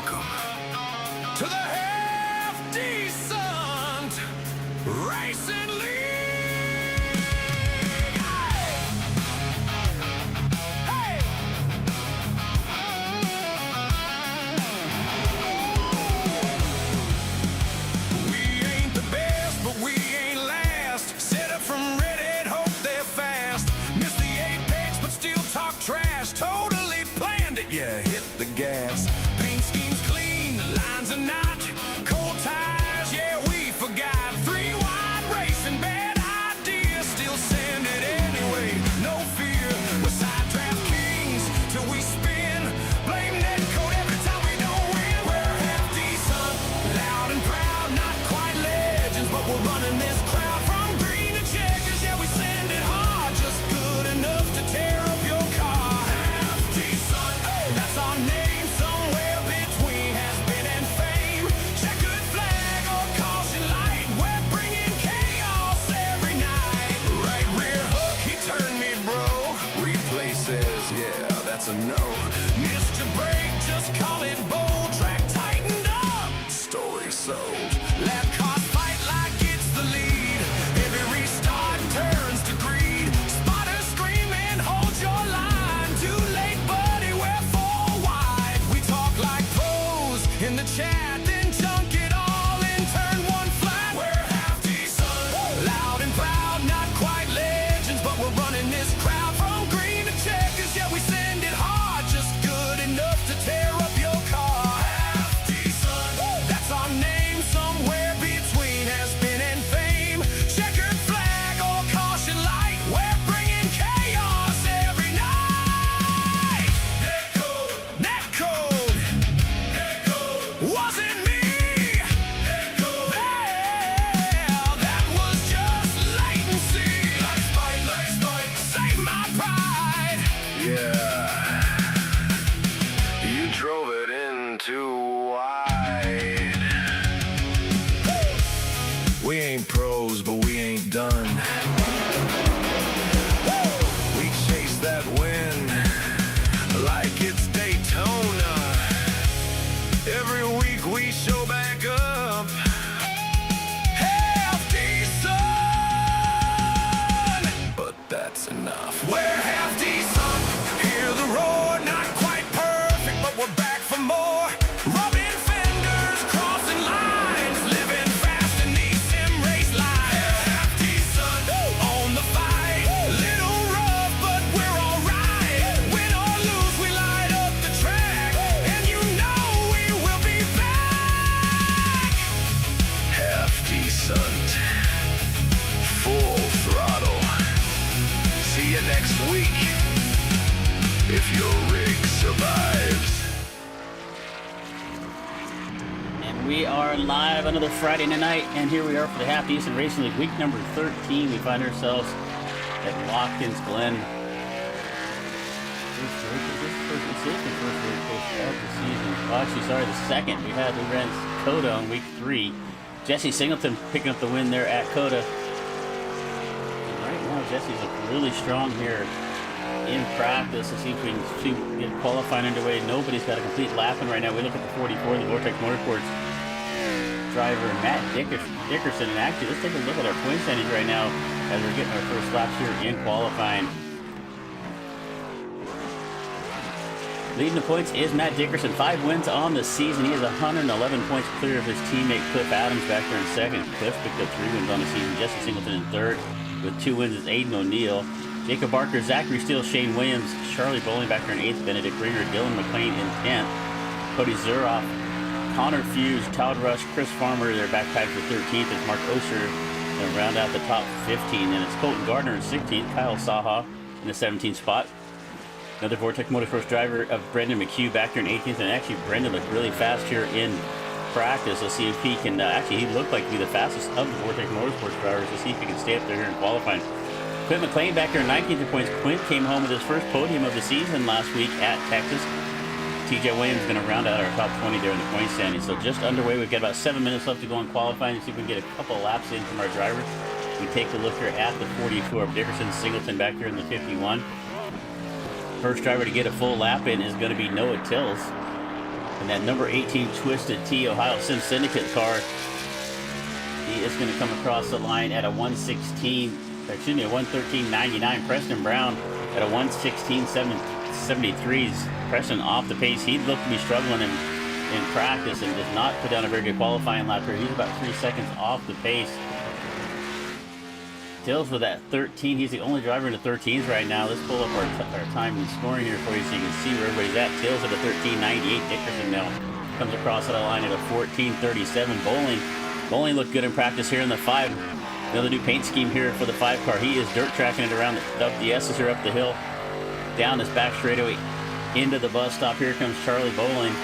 Welcome to the half-decent racing league. Hey! We ain't the best, but we ain't last. Set up from red-head, hope they're fast. Miss the apex, but still talk trash. Totally planned it, yeah, hit the gas. Paint scheme's clean, the lines are not. Cold tires, yeah, we forgot. 3 wide racing, bad idea. Still send it anyway, no fear. We're side draft kings till we spin. Blame netcode every time we don't win. We're half decent, loud and proud. Not quite legends, but we're running this crowd. From green to checkers, yeah, we send it hard. Just good enough to tear up your car. Half decent, that's our name. Somewhere between has been and fame. Checkered flag or caution light. We're bringing chaos every night. Right rear hook, he turned me, bro. Replay says, yeah, that's a no. Missed your break, just call it bold. Track tightened up, story sold. Lap cars fight like it's the lead. Every restart turns to greed. Spotters screaming, hold your line. Too late, buddy, we're 4 wide. We talk like pros in the chat, then chunk it all in turn 1 flat. We're half decent, loud and proud. Not quite legends, but we're running this crowd. From green to checkers, yeah, we send it hard. Just good enough to tear up your car. Half decent, that's our name. Somewhere between has been and fame. Checkered flag or caution light. We're bringing chaos every night. Netcode, wasn't me. Well, that was just latency. Save my pride. Yeah, you drove it in too wide. We ain't pros, but we ain't done. We chase that win like it's Daytona. Every week we show back up. Half decent, but that's enough. We're half decent. Hear the roar, not quite perfect, but we're back for more. Rubbing fenders, crossing lines, living fast in these sim race lines. Half decent, on the fight. Little rough, but we're alright. Win or lose, we light up the track, and you know we will be back. Half decent, full throttle. See you next week, if your rig survives. And we are live another Friday night, and here we are for the Half Decent Racing League, week number 13. We find ourselves at Watkins Glen. First race of the season. Oh, actually, sorry, the second. We ran Coda on week 3. Jesse Singleton picking up the win there at Coda. And right now, Jesse's looking really strong here in practice. Let's see if we can get qualifying underway. Nobody's got a complete lap in right now. We look at the 44, the Vortex Motorsports driver, Matt Dickerson. And actually, let's take a look at our point standings right now as we're getting our first laps here in qualifying. Leading the points is Matt Dickerson, 5 wins on the season. He has 111 points clear of his teammate Cliff Adams back there in second. Cliff picked up 3 wins on the season. Jesse Singleton in third with 2 wins is Aiden O'Neill. Jacob Barker, Zachary Steele, Shane Williams, Charlie Bowling back there in 8th, Benedict Ringer, Dylan McLean in 10th, Cody Zuroff, Connor Fuse, Todd Rush, Chris Farmer, they're backpack for 13th. It's Mark Osher to round out the top 15. And it's Colton Gardner in 16th, Kyle Saha in the 17th spot. Another Vortex Motorsports driver of Brendan McHugh back there in 18th. And actually, Brendan looked really fast here in practice. Let's see if he can, actually, he looked like to be the fastest of the Vortex Motorsports drivers. Let's see if he can stay up there here in qualifying. Quint McLean back there in 19th in points. Quint came home with his first podium of the season last week at Texas. TJ Williams is going to round out our top 20 there in the point standing. So just underway. We've got about 7 minutes left to go in qualifying and see if we can get a couple of laps in from our drivers. We take a look here at the 42 of Dickerson, Singleton back here in the 51. First driver to get a full lap in is going to be Noah Tills. And that number 18 Twisted T Ohio Sim Syndicate car, he is going to come across the line at a 113.99. Preston Brown at a 116.73. Preston off the pace. He looked to be struggling in practice and does not put down a very good qualifying lap here. He's about 3 seconds off the pace. Tills with that 13. He's the only driver in the 13s right now. Let's pull up our time and scoring here for you so you can see where everybody's at. Tills at a 13.98. Dickerson now comes across the line at a 14.37. Bowling looked good in practice here in the 5. Another new paint scheme here for the 5 car. He is dirt tracking it around the S's here up the hill, down this back straightaway into the bus stop. Here comes Charlie Bowling.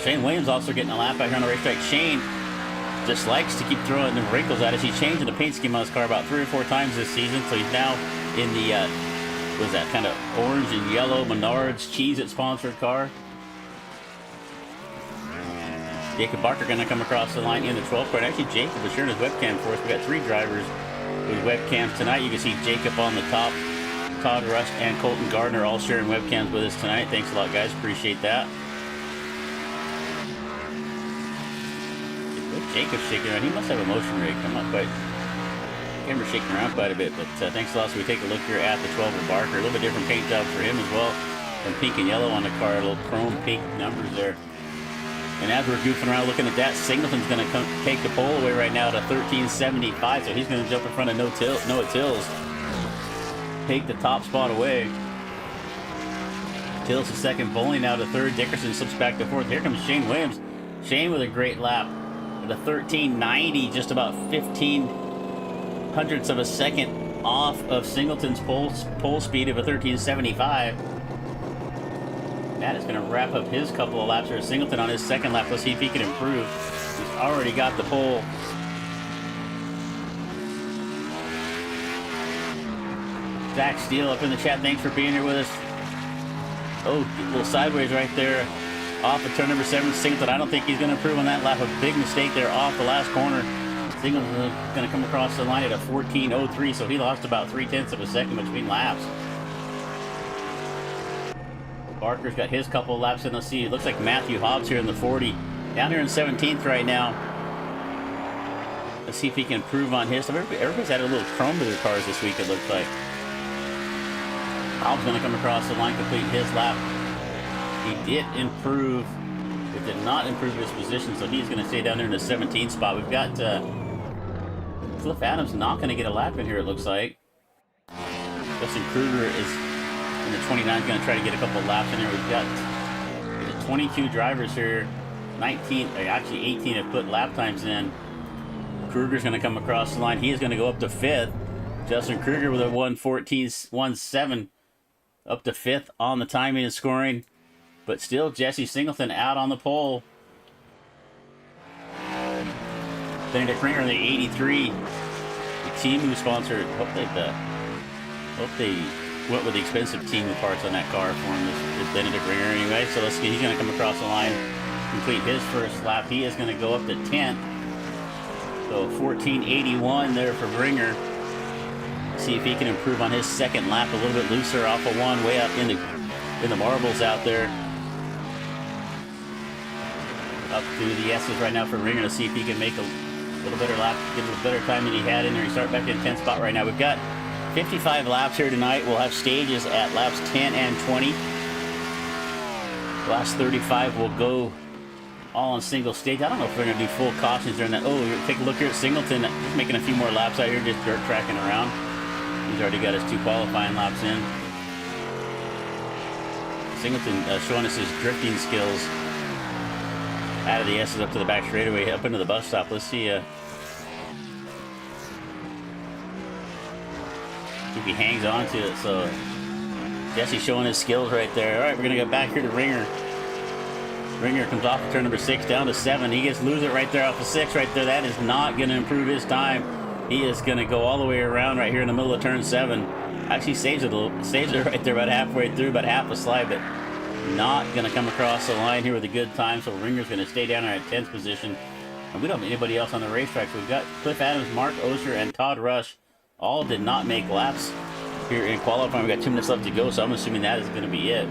Shane Williams also getting a lap back here on the racetrack. Shane just likes to keep throwing the wrinkles at us. He's changing the paint scheme on his car about 3 or 4 times this season. So he's now in the, what is that, kind of orange and yellow Menards Cheez-It sponsored car. Jacob Barker going to come across the line in the 12th car. And actually, Jacob was sharing his webcam for us. We got 3 drivers with webcams tonight. You can see Jacob on the top, Todd Rush and Colton Gardner all sharing webcams with us tonight. Thanks a lot, guys. Appreciate that. Jacob's shaking around. He must have a motion rig. I'm not quite. Camera's shaking around quite a bit, but thanks a lot. So we take a look here at the 12 of Barker. A little bit different paint job for him as well. Some pink and yellow on the car. A little chrome pink numbers there. And as we're goofing around looking at that, Singleton's going to take the pole away right now at a 13.75. So he's going to jump in front of Noah Tills. Take the top spot away. Tills is second. Bowling now to third. Dickerson slips back to fourth. Here comes Shane Williams. Shane with a great lap. At a 13.90, just about 15 hundredths of a second off of Singleton's pole speed of a 13.75. Matt is going to wrap up his couple of laps here. Singleton on his second lap. Let's see if he can improve. He's already got the pole. Zach Steele up in the chat. Thanks for being here with us. Oh, a little sideways right there. Off of turn number 7, Singleton. I don't think he's going to improve on that lap. A big mistake there off the last corner. Singleton's going to come across the line at a 14.03, so he lost about 0.3 of a second between laps. Barker's got his couple of laps in the sea. It looks like Matthew Hobbs here in the 40. Down here in 17th right now. Let's see if he can improve on his. Everybody's had a little chrome to their cars this week, it looks like. Hobbs going to come across the line, complete his lap. He did improve. It did not improve his position, so he's going to stay down there in the 17th spot. We've got Cliff Adams not going to get a lap in here, it looks like. Justin Kruger is in the 29, going to try to get a couple laps in here. We've got 22 drivers here. 18 have put lap times in. Kruger's going to come across the line. He is going to go up to 5th. Justin Kruger with a 1:14.17 up to 5th on the timing and scoring. But still, Jesse Singleton out on the pole. Benedict Ringer in the 83. The team who sponsored. Hope they went with the expensive team of parts on that car for him. This Benedict Ringer anyway. So let's see. He's going to come across the line, complete his first lap. He is going to go up to 10th. So 14.81 there for Ringer. See if he can improve on his second lap. A little bit looser off of 1, way up in the marbles out there. Up to the S's right now for Ringer to see if he can make a little better lap, get a little better time than he had in there. He started back in 10th spot right now. We've got 55 laps here tonight. We'll have stages at laps 10 and 20. Last 35 will go all on single stage. I don't know if we're going to do full cautions during that. Oh, take a look here at Singleton. He's making a few more laps out here, just dirt tracking around. He's already got his 2 qualifying laps in. Singleton showing us his drifting skills. Out of the S's up to the back straightaway, up into the bus stop. Let's see if he hangs on to it. So Jesse's showing his skills right there. All right, we're going to go back here to Ringer. Ringer comes off of turn number 6 down to 7. He gets lose it right there off of 6 right there. That is not going to improve his time. He is going to go all the way around right here in the middle of turn 7. Actually saves it right there about halfway through, about half a slide, but not going to come across the line here with a good time. So Ringer's going to stay down there at 10th position. And we don't have anybody else on the racetrack. So we've got Cliff Adams, Mark Osher, and Todd Rush. All did not make laps here in qualifying. We've got 2 minutes left to go, so I'm assuming that is going to be it.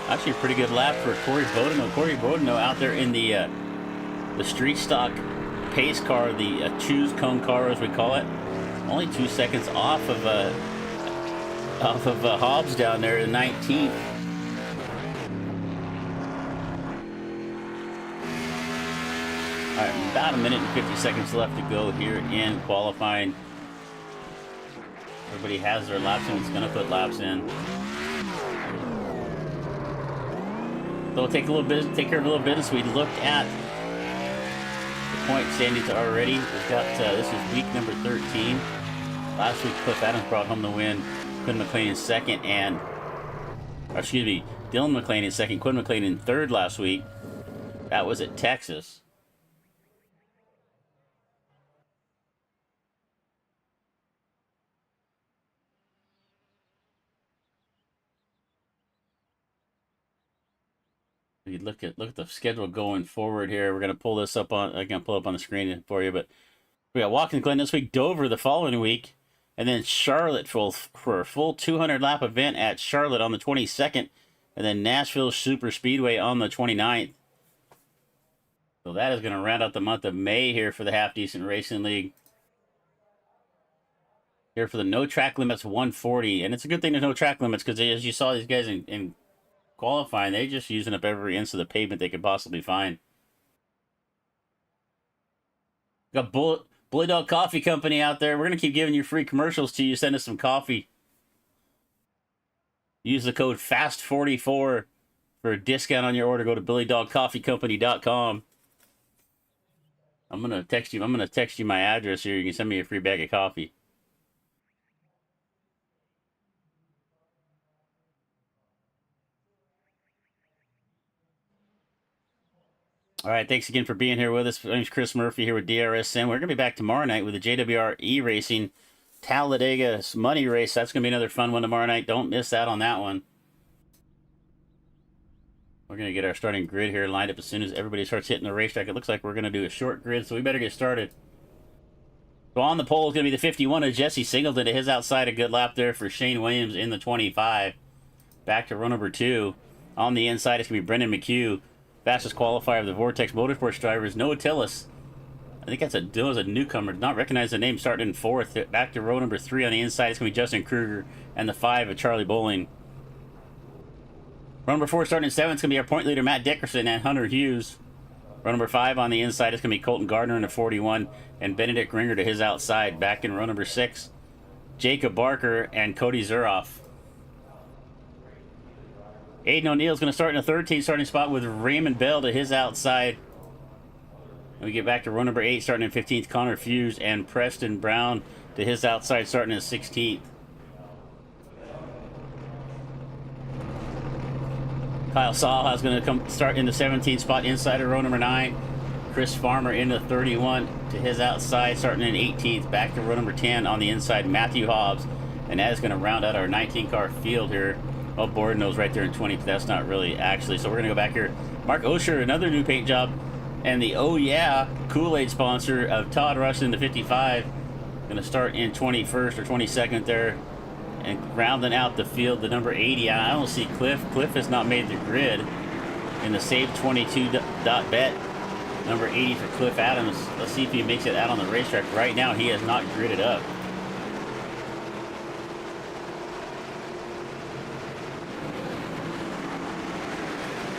Actually, a pretty good lap for Corey Bodeno. Corey Bodeno out there in the street stock pace car, the choose cone car as we call it. Only 2 seconds off of Hobbs down there in 19th. All right, about a minute and 50 seconds left to go here in qualifying. Everybody has their laps in. It's going to put laps in. So we'll take care of a little business. We looked at the point standings already. We've got this is week number 13. Last week, Cliff Adams brought home the win. Quinn McLean in second, Dylan McLean in second. Quinn McLean in third last week. That was at Texas. We look at the schedule going forward here. We're gonna pull this up on. I can pull up on the screen for you, but we got Watkins Glen this week, Dover the following week, and then Charlotte for a full 200 lap event at Charlotte on the 22nd, and then Nashville Super Speedway on the 29th. So that is gonna round out the month of May here for the Half Decent Racing League. Here for the no track limits 140, and it's a good thing there's no track limits because as you saw these guys in qualifying, they're just using up every inch of the pavement they could possibly find. Got Bully Dog Coffee Company out there. We're going to keep giving you free commercials till you send us some coffee. Use the code FAST44 for a discount on your order. Go to BillyDogCoffeeCompany.com. I'm going to text you my address here. You can send me a free bag of coffee. All right, thanks again for being here with us. My name's Chris Murphy here with DRSN. We're going to be back tomorrow night with the JWR E-Racing Talladega Money Race. That's going to be another fun one tomorrow night. Don't miss out on that one. We're going to get our starting grid here lined up as soon as everybody starts hitting the racetrack. It looks like we're going to do a short grid, so we better get started. So on the pole is going to be the 51 of Jesse Singleton to his outside. A good lap there for Shane Williams in the 25. Back to row number 2. On the inside, it's going to be Brendan McHugh. Fastest qualifier of the Vortex Motorsports drivers, Noah Tillis. I think that was a newcomer. Did not recognize the name. Starting in 4th. Back to row number 3 on the inside. It's going to be Justin Kruger. And the 5 of Charlie Bowling. Row number 4 starting in 7th. It's going to be our point leader, Matt Dickerson and Hunter Hughes. Row number 5 on the inside. It's going to be Colton Gardner in the 41. And Benedict Ringer to his outside. Back in row number 6. Jacob Barker and Cody Zuroff. Aiden O'Neill's going to start in the 13th starting spot with Raymond Bell to his outside. And we get back to row number 8 starting in 15th, Connor Fuse and Preston Brown to his outside starting in 16th. Kyle Saha is going to come start in the 17th spot inside of row number 9. Chris Farmer in the 31 to his outside starting in 18th. Back to row number 10 on the inside, Matthew Hobbs. And that is going to round out our 19-car field here. Oh, Bordenow's right there in 20th. That's not really actually. So we're going to go back here. Mark Osher, another new paint job. And the Oh Yeah Kool-Aid sponsor of Todd Rush in the 55. Going to start in 21st or 22nd there. And rounding out the field, the number 80. I don't see Cliff. Cliff has not made the grid. In the Save 22 bet. Number 80 for Cliff Adams. Let's see if he makes it out on the racetrack. Right now, he has not gridded up.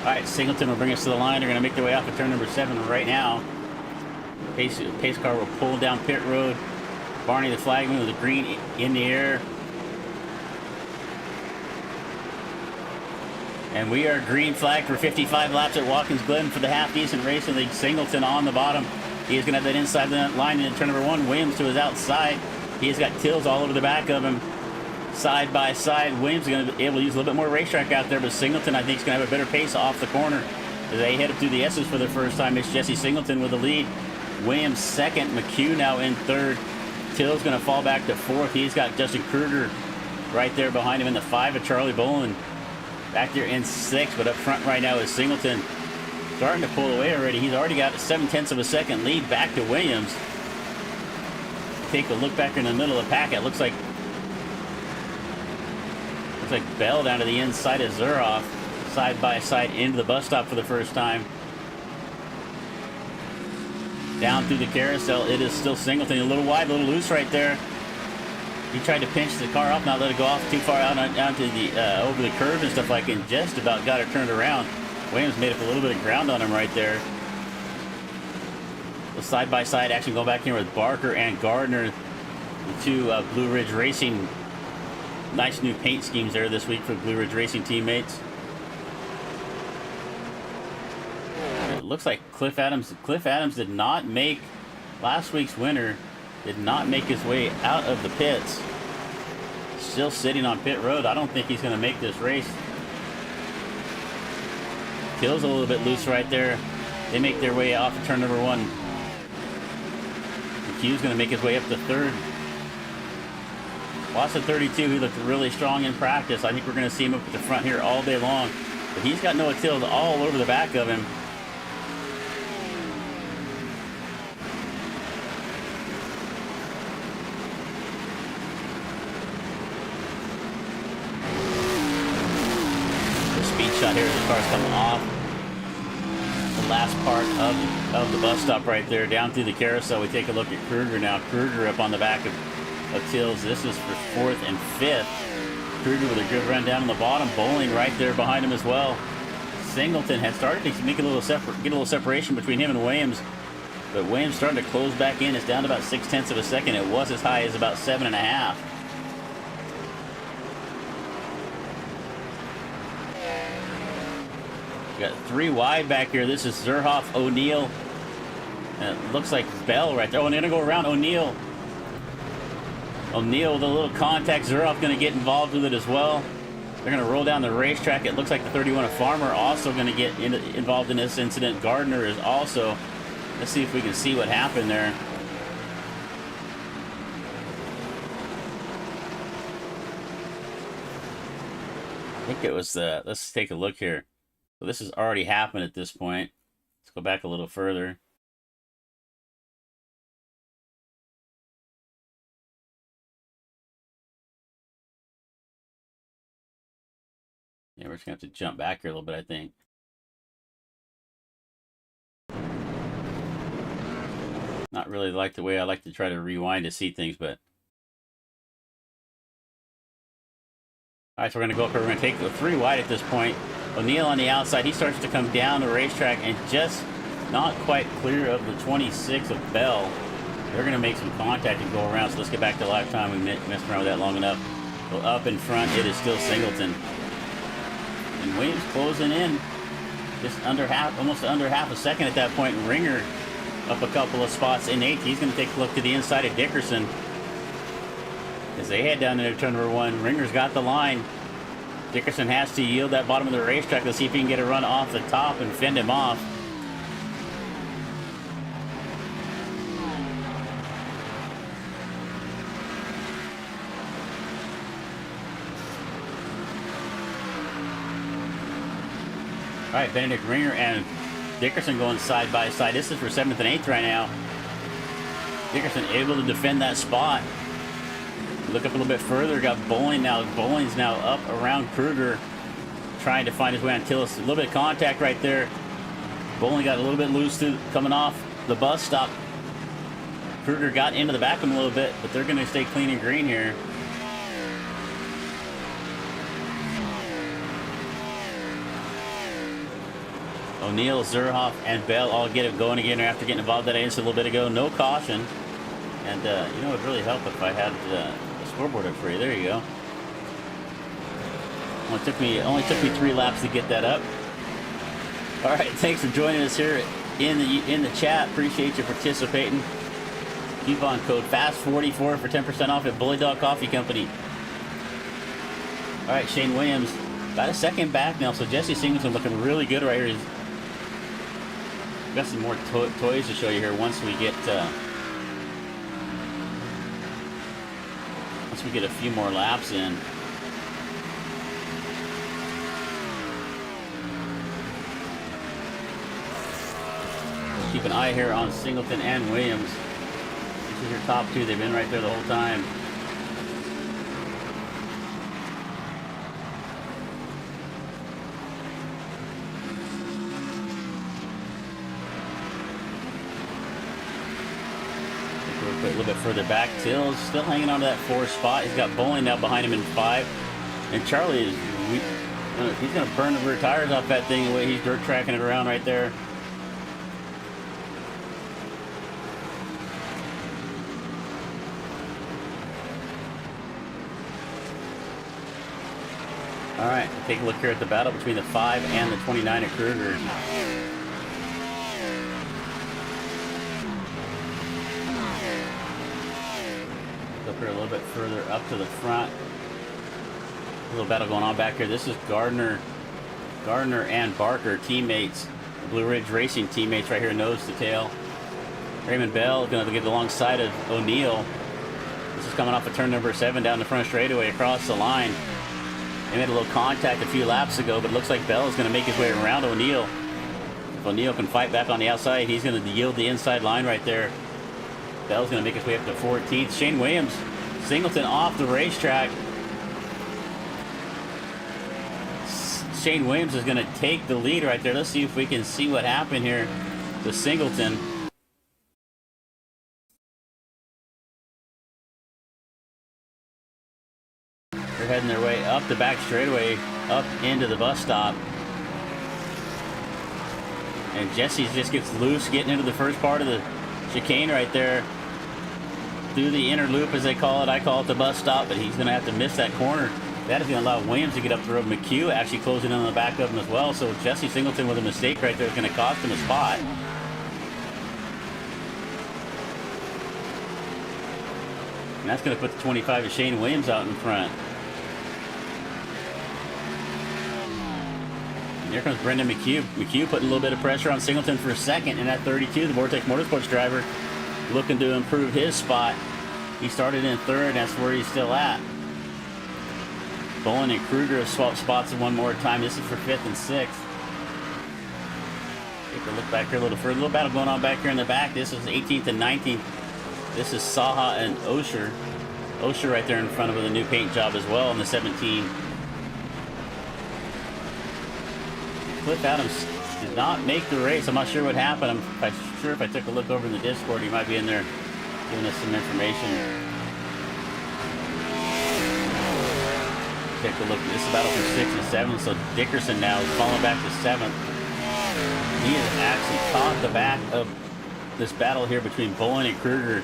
All right, Singleton will bring us to the line. They're going to make their way off of turn number 7 right now. Pace car will pull down pit road. Barney the flagman with the green in the air. And we are green flag for 55 laps at Watkins Glen for the Half Decent Racing League. Singleton on the bottom. He is going to have that inside line in turn number 1. Williams to his outside. He has got Tills all over the back of him. Side by side. Williams is going to be able to use a little bit more racetrack out there, but Singleton, I think, is going to have a better pace off the corner. As they head up through the S's for the first time, it's Jesse Singleton with the lead. Williams second. McHugh now in third. Till's going to fall back to 4th. He's got Justin Kruger right there behind him in the 5 of Charlie Bolin. Back there in 6th, but up front right now is Singleton. Starting to pull away already. He's already got a 0.7 of a second lead back to Williams. Take a look back in the middle of the pack. It looks like Bell down to the inside of Zuroff. side by side into the bus stop for the first time. Down through the carousel, it is still Singleton. A little wide, a little loose right there. He tried to pinch the car off, not let it go off too far out onto the over the curve and stuff like that, and just about got it turned around. Williams made up a little bit of ground on him right there. The side-by-side action going back here with Barker and Gardner, the two Blue Ridge Racing. Nice new paint schemes there this week for Blue Ridge Racing teammates. It looks like Cliff Adams did not make last week's winner. Did not make his way out of the pits. Still sitting on pit road. I don't think he's going to make this race. Kill's a little bit loose right there. They make their way off of turn number 1. McHugh's going to make his way up to 3rd. Watson 32, he looked really strong in practice. I think we're going to see him up at the front here all day long. But he's got Noah Till all over the back of him. Shot here as the car's coming off the last part of the bus stop right there down through the carousel. We take a look at Kruger now. Kruger up on the back of Tills. This is for 4th and 5th. Kruger with a good run down on the bottom. Bowling right there behind him as well. Singleton had started to make get a little separation between him and Williams, but Williams starting to close back in. It's down to about 0.6 of a second. It was as high as about 7.5. We got 3 wide back here. This is Zerhoff, O'Neill, and it looks like Bell right there. Oh, and they're going to go around O'Neill. O'Neill with a little contact. Zerhoff going to get involved with it as well. They're going to roll down the racetrack. It looks like the 31 of Farmer also going to get involved in this incident. Gardner is also. Let's see if we can see what happened there. I think it was the. Let's take a look here. So this has already happened at this point. Let's go back a little further. Yeah, we're just going to have to jump back here a little bit, I think. Not really like the way I like to try to rewind to see things, but... Alright, so we're going to go up here. We're going to take the 3 wide at this point. O'Neill on the outside. He starts to come down the racetrack and just not quite clear of the 26 of Bell. They're going to make some contact and go around, so let's get back to live time. We messed around with that long enough. Go up in front. It is still Singleton. And Williams closing in. Just under half, almost under half a second at that point. Ringer up a couple of spots in 8th. He's going to take a look to the inside of Dickerson as they head down into turn number 1. Ringer's got the line. Dickerson has to yield that bottom of the racetrack. Let's see if he can get a run off the top and fend him off. All right, Benedict Ringer and Dickerson going side by side. This is for 7th and 8th right now. Dickerson able to defend that spot. Look up a little bit further. Got Bowling now. Bowling's now up around Kruger, trying to find his way on Tillis. A little bit of contact right there. Bowling got a little bit loose coming off the bus stop. Kruger got into the back of him a little bit, but they're going to stay clean and green here. O'Neill, Zerhoff, and Bell all get it going again after getting involved that instant a little bit ago. No caution. And, you know, it would really help if I had the scoreboard up for you. There you go. Only took me 3 laps to get that up. All right, thanks for joining us here in the chat. Appreciate you participating. Coupon code FAST44 for 10% off at Bully Dog Coffee Company. All right, Shane Williams got a second back now, so Jesse Singleton looking really good right here. He's got some more toys to show you here once we get a few more laps in. Keep an eye here on Singleton and Williams. This is your top 2. They've been right there the whole time. Put a little bit further back. Till's still hanging on to that 4 spot. He's got Bowling now behind him in 5. And Charlie is, he's going to burn the rear tires off that thing the way he's dirt tracking it around right there. All right, take a look here at the battle between the 5 and the 29 at Kruger. Up here a little bit further up to the front. A little battle going on back here. This is Gardner and Barker, teammates. Blue Ridge Racing teammates right here, nose to tail. Raymond Bell going to get alongside of O'Neill. This is coming off of turn number 7 down the front straightaway across the line. They made a little contact a few laps ago, but it looks like Bell is going to make his way around O'Neill. If O'Neill can fight back on the outside, he's going to yield the inside line right there. Bell's going to make his way up to 14th. Shane Williams, Singleton off the racetrack. Shane Williams is going to take the lead right there. Let's see if we can see what happened here to Singleton. They're heading their way up the back straightaway, up into the bus stop. And Jesse just gets loose, getting into the first part of the chicane right there. Through the inner loop, as they call it. I call it the bus stop, but he's going to have to miss that corner. That is going to allow Williams to get up the road. McHugh actually closing in on the back of him as well. So Jesse Singleton with a mistake right there is going to cost him a spot. And that's going to put the 25 of Shane Williams out in front. And here comes Brendan McHugh. McHugh putting a little bit of pressure on Singleton for a second. And at 32, the Vortex Motorsports driver looking to improve his spot. He started in 3rd, that's where he's still at. Bowen and Kruger have swapped spots one more time. This is for 5th and 6th. Take a look back here a little further. A little battle going on back here in the back. This is 18th and 19th. This is Saha and Osher. Osher right there in front of the new paint job as well on the 17. Cliff Adams did not make the race. I'm not sure what happened. I'm sure if I took a look over in the Discord, he might be in there giving us some information. Take a look. This is battle for 6 and 7. So Dickerson now is falling back to 7th. He has actually caught the back of this battle here between Bowen and Kruger.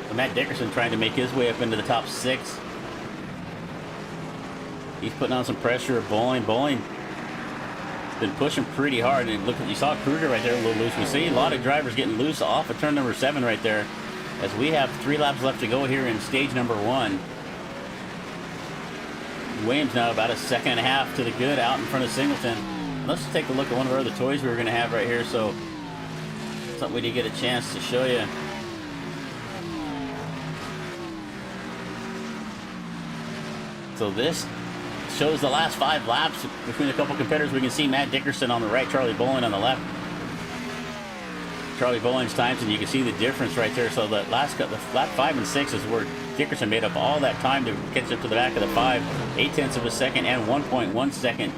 So Matt Dickerson trying to make his way up into the top 6. He's putting on some pressure of Bowen. Bowen been pushing pretty hard, and look, you saw Kruger right there a little loose. We see a lot of drivers getting loose off of turn number 7 right there, as we have 3 laps left to go here in stage number 1. Williams now about a 1.5 seconds to the good out in front of Singleton. Let's take a look at one of our other toys we were going to have right here. So something we did get a chance to show you. So this shows the last 5 laps between a couple competitors. We can see Matt Dickerson on the right, Charlie Bowling on the left. Charlie Bowling's times, and you can see the difference right there. So the lap 5 and 6 is where Dickerson made up all that time to catch up to the back of the 5, 0.8 of a second and 1.1 second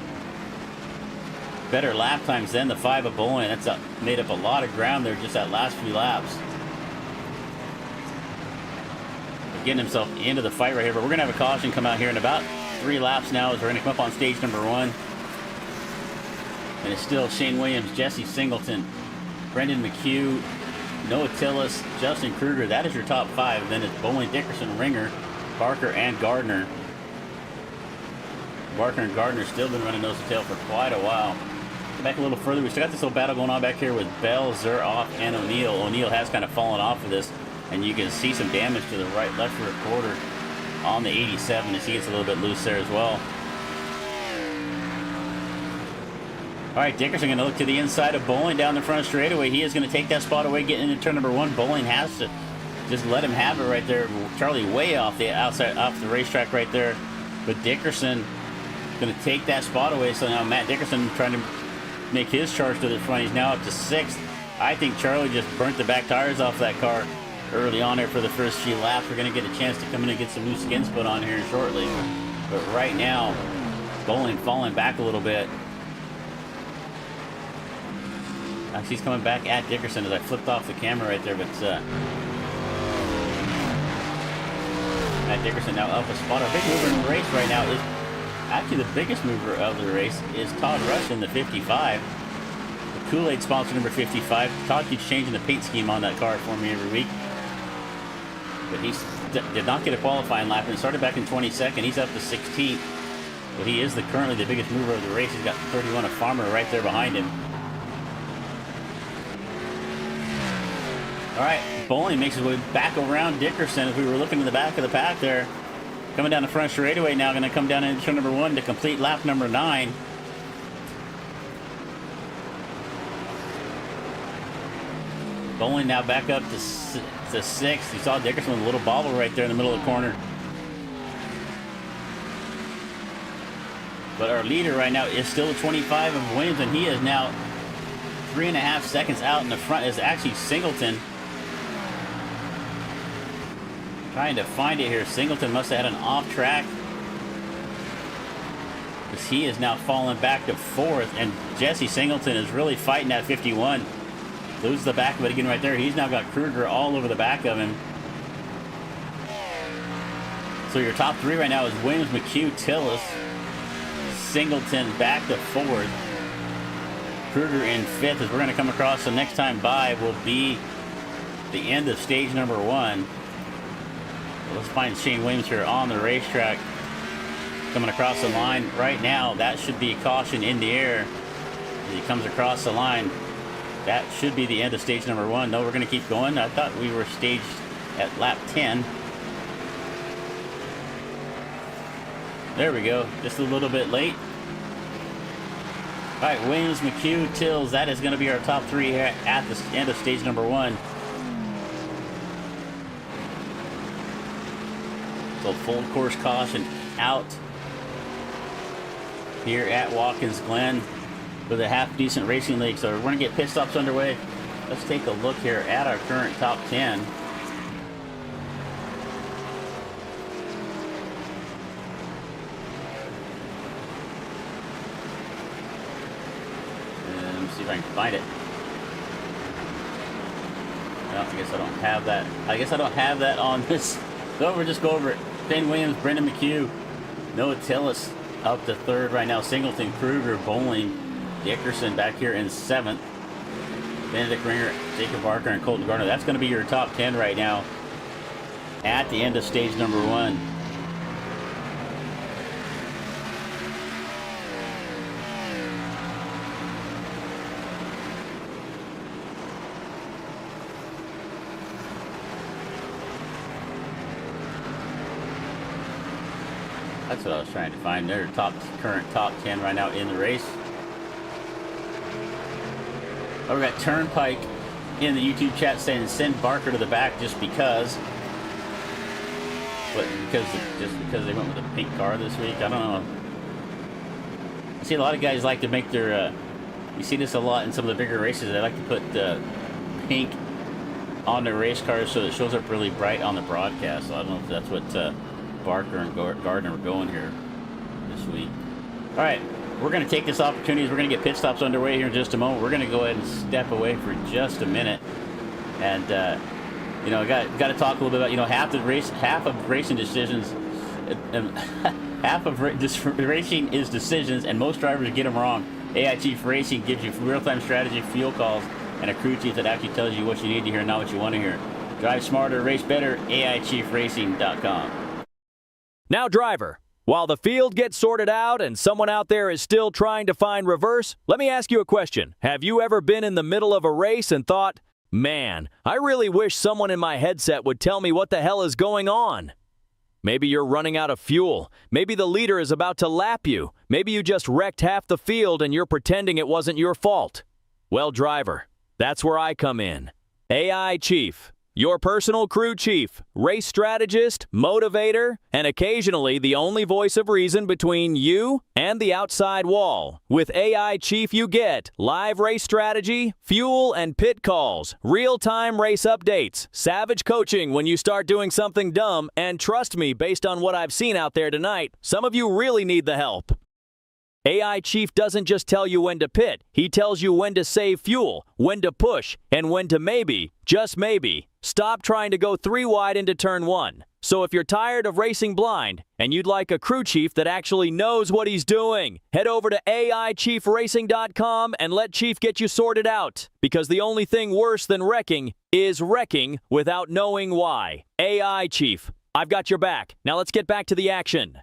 better lap times than the 5 of Bowling. That's made up a lot of ground there just that last few laps. Getting himself into the fight right here, but we're gonna have a caution come out here in about 3 laps now as we're gonna come up on stage number 1. And it's still Shane Williams, Jesse Singleton, Brendan McHugh, Noah Tillis, Justin Kruger. That is your top 5. And then it's Bowling, Dickerson, Ringer, Barker, and Gardner. Barker and Gardner still been running nose to tail for quite a while. Back a little further, we still got this little battle going on back here with Bell, Zuroff, and O'Neill. O'Neill has kind of fallen off of this, and you can see some damage to the right, left rear quarter on the 87 as he gets a little bit loose there as well. All right, Dickerson going to look to the inside of Bowling down the front straightaway. He is going to take that spot away, getting into turn number 1. Bowling has to just let him have it right there. Charlie way off the outside, off the racetrack right there. But Dickerson going to take that spot away. So now Matt Dickerson trying to make his charge to the front. He's now up to 6th. I think Charlie just burnt the back tires off that car early on there for the first few laps. We're going to get a chance to come in and get some new skins put on here shortly. But right now, Bowling falling back a little bit. Actually, he's coming back at Dickerson as I flipped off the camera right there, but Matt Dickerson now up a spot. Our big mover in the race right now is actually the biggest mover of the race is Todd Rush in the 55. The Kool-Aid sponsor number 55. Todd keeps changing the paint scheme on that car for me every week. But he did not get a qualifying lap and started back in 22nd. He's up to 16th. But he is currently the biggest mover of the race. He's got 31 of Farmer right there behind him. All right, Bowling makes his way back around Dickerson as we were looking in the back of the pack there. Coming down the front straightaway now, going to come down into turn number 1 to complete lap number 9. Bowling now back up to 6th. You saw Dickerson with a little bobble right there in the middle of the corner. But our leader right now is still 25 of Williams, and he is now 3.5 seconds out in the front. Is actually Singleton. Trying to find it here. Singleton must have had an off track, because he is now falling back to 4th, and Jesse Singleton is really fighting at 51. Loses the back of it again right there. He's now got Kruger all over the back of him. So your top 3 right now is Williams, McHugh, Tillis. Singleton back to 4th. Kruger in 5th. As we're going to come across the next time by will be the end of stage number 1. Let's find Shane Williams here on the racetrack. Coming across the line right now. That should be caution in the air. As he comes across the line, that should be the end of stage number 1. No, we're going to keep going. I thought we were staged at lap 10. There we go. Just a little bit late. All right, Williams, McHugh, Tills. That is going to be our top 3 here at the end of stage number 1. So full course caution out here at Watkins Glen with a half decent racing league. So we're going to get pit stops underway. Let's take a look here at our current top 10. See if I can find it. Well, I guess I don't have that. I guess I don't have that on this. So we'll just go over it. Shane Williams, Brendan McHugh, Noah Tillis up to 3rd right now. Singleton, Kruger, Bowling, Dickerson back here in 7th. Benedict Ringer, Jacob Barker, and Colton Gardner. That's going to be your top 10 right now at the end of stage number 1. That's what I was trying to find. They're current top 10 right now in the race. Oh, we got Turnpike in the YouTube chat saying send Barker to the back just because. But just because they went with a pink car this week, I don't know. I see a lot of guys like to make their. You see this a lot in some of the bigger races. They like to put pink on their race cars so it shows up really bright on the broadcast. So I don't know if that's what Barker and Gardner were going here this week. All right, we're going to take this opportunity. We're going to get pit stops underway here in just a moment. We're going to go ahead and step away for just a minute, and you know, got to talk a little bit about half of racing decisions, half of racing is decisions, and most drivers get them wrong. AI Chief Racing gives you real-time strategy, fuel calls, and a crew chief that actually tells you what you need to hear, not what you want to hear. Drive smarter, race better. AIChiefRacing.com. Now, driver, while the field gets sorted out and someone out there is still trying to find reverse, let me ask you a question. Have you ever been in the middle of a race and thought, man, I really wish someone in my headset would tell me what the hell is going on? Maybe you're running out of fuel. Maybe the leader is about to lap you. Maybe you just wrecked half the field and you're pretending it wasn't your fault. Well, driver, that's where I come in. AI Chief. Your personal crew chief, race strategist, motivator, and occasionally the only voice of reason between you and the outside wall. With AI Chief, you get live race strategy, fuel and pit calls, real-time race updates, savage coaching when you start doing something dumb, and trust me, based on what I've seen out there tonight, some of you really need the help. AI Chief doesn't just tell you when to pit, he tells you when to save fuel, when to push, and when to maybe, just maybe, stop trying to go 3 wide into turn 1. So if you're tired of racing blind and you'd like a crew chief that actually knows what he's doing, head over to AIChiefRacing.com and let Chief get you sorted out. Because the only thing worse than wrecking is wrecking without knowing why. AI Chief, I've got your back. Now let's get back to the action.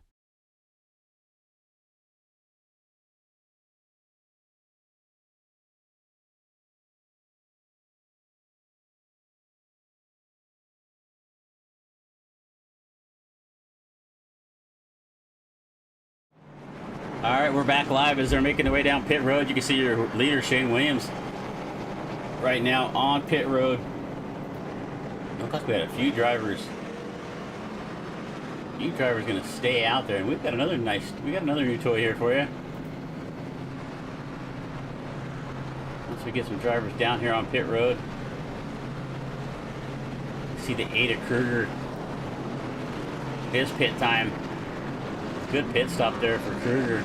All right, we're back live as they're making their way down pit road. You can see your leader, Shane Williams, right now on pit road. Looks like we had a few drivers going to stay out there, and we got another new toy here for you. Once we get some drivers down here on pit road, see the Ada Kruger, his pit time. Good pit stop there for Kruger.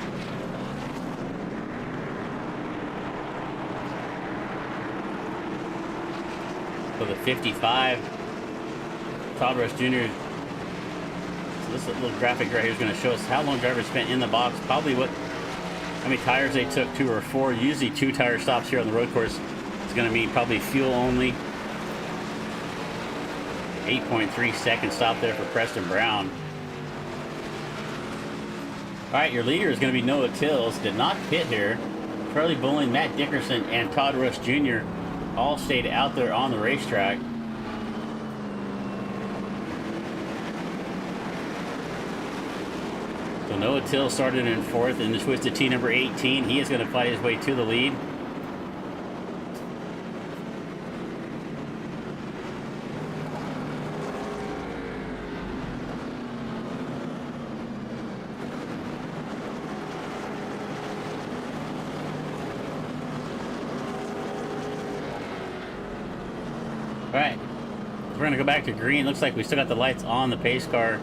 So the 55, Todd Rush Jr. So this little graphic right here is going to show us how long drivers spent in the box, probably how many tires they took, 2 or 4. Usually 2 tire stops here on the road course is going to mean probably fuel only. 8.3 second stop there for Preston Brown. All right, your leader is going to be Noah Tills. Did not pit here. Charlie Bowling, Matt Dickerson, and Todd Rush Jr. all stayed out there on the racetrack. So Noah Tills started in 4th and switched to T number 18. He is going to fight his way to the lead. Alright, we're going to go back to green. Looks like we still got the lights on the pace car.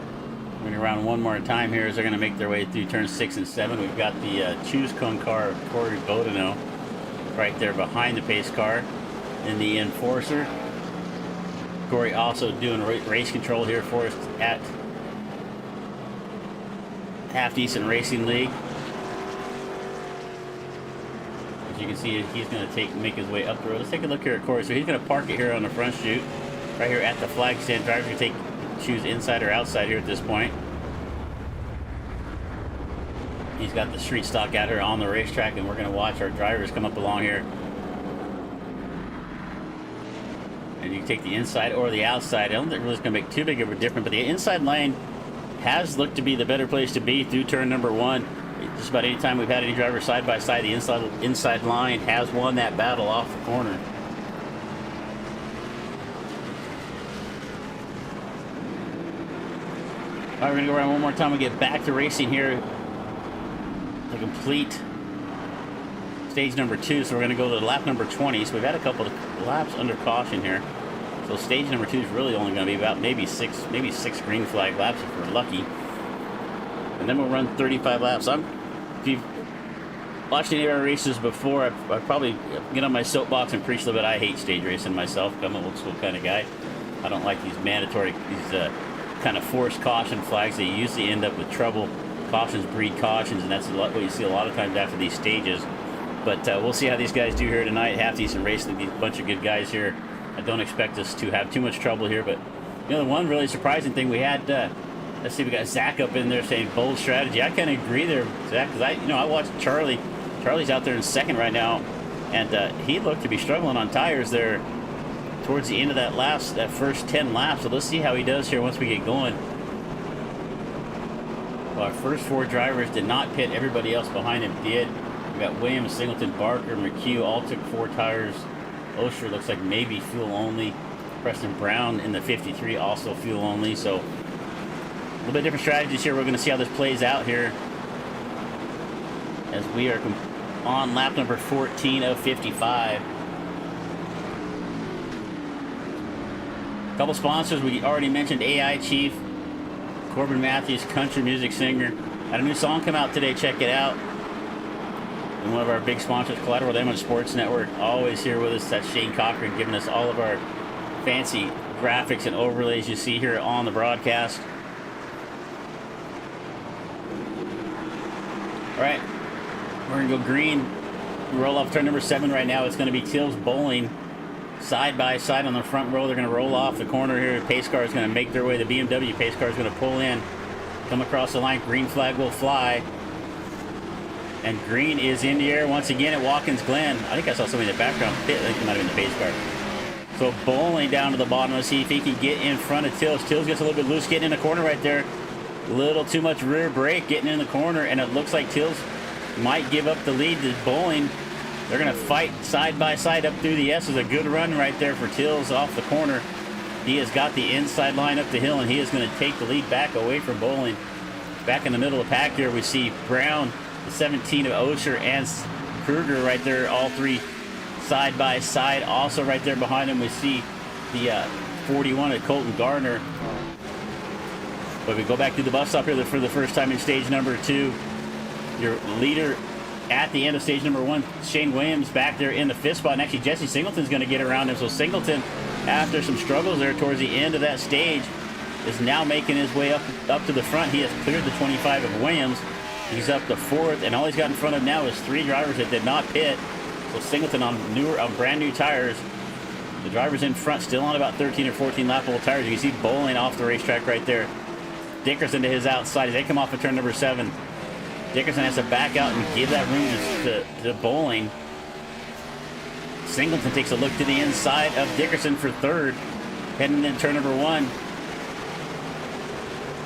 We're going to run one more time here as they're going to make their way through turns 6 and 7. We've got the choose cone car of Corey Bodeno right there behind the pace car in the Enforcer. Corey also doing race control here for us at Half Decent Racing League. As you can see, he's going to make his way up the road. Let's take a look here at Corey. So he's going to park it here on the front chute, right here at the flag stand. Drivers can choose inside or outside here at this point. He's got the street stock out here on the racetrack, and we're going to watch our drivers come up along here. And you can take the inside or the outside. I don't think it's going to make too big of a difference, but the inside lane has looked to be the better place to be through turn number 1. Just about any time we've had any driver side by side, the inside line has won that battle off the corner. All right, we're gonna go around one more time and get back to racing here to complete stage number 2. So we're gonna go to lap number 20. So we've had a couple of laps under caution here. So stage number 2 is really only gonna be about maybe six green flag laps if we're lucky. And then we'll run 35 laps. If you've watched any of our races before, I probably get on my soapbox and preach a little bit. I hate stage racing myself. I'm an old school kind of guy. I don't like these mandatory, kind of forced caution flags. They usually end up with trouble. Cautions breed cautions, and that's what you see a lot of times after these stages. But we'll see how these guys do here tonight. Half Decent Racing, a bunch of good guys here. I don't expect us to have too much trouble here, but the one really surprising thing we had. Let's see, we got Zach up in there saying bold strategy. I kind of agree there, Zach, because I watched Charlie. Charlie's out there in 2nd right now, and he looked to be struggling on tires there towards the end of that first 10 laps. So let's see how he does here once we get going. Well, our first 4 drivers did not pit. Everybody else behind him did. We got Williams, Singleton, Barker, McHugh all took 4 tires. Osher looks like maybe fuel only. Preston Brown in the 53 also fuel only. So a little bit different strategies here. We're going to see how this plays out here as we are on lap number 14 of 55. A couple sponsors. We already mentioned AI Chief, Corbin Matthews, country music singer. Had a new song come out today. Check it out. And one of our big sponsors, Collateral Damage Sports Network, always here with us. That's Shane Cochran, giving us all of our fancy graphics and overlays you see here on the broadcast. All right, we're gonna go green. Roll off turn number 7 right now. It's gonna be Tills Bowling side by side on the front row. They're gonna roll off the corner here. Pace car is gonna make their way. The BMW pace car is gonna pull in, come across the line. Green flag will fly. And green is in the air once again at Watkins Glen. I think I saw somebody in the background pit. I think it might have been the pace car. So Bowling down to the bottom. Let's see if he can get in front of Tills. Tills gets a little bit loose getting in the corner right there. A little too much rear brake getting in the corner, and it looks like Tills might give up the lead to Bowling. They're going to fight side by side up through the S. Is a good run right there for Tills off the corner. He has got the inside line up the hill, and he is going to take the lead back away from Bowling. Back in the middle of the pack here, we see Brown, the 17 of Osher, and Kruger right there, all three side by side. Also right there behind him, we see the 41 of Colton Gardner. But we go back to the bus stop here for the first time in stage number 2. Your leader at the end of stage number 1, Shane Williams, back there in the 5th spot. And actually, Jesse Singleton's going to get around him. So Singleton, after some struggles there towards the end of that stage, is now making his way up to the front. He has cleared the 25 of Williams. He's up to 4th, and all he's got in front of him now is 3 drivers that did not pit. So Singleton on brand new tires. The drivers in front still on about 13 or 14 lapable tires. You can see Bowling off the racetrack right there. Dickerson to his outside as they come off of turn number 7. Dickerson has to back out and give that room to Bowling. Singleton takes a look to the inside of Dickerson for 3rd, heading into turn number 1.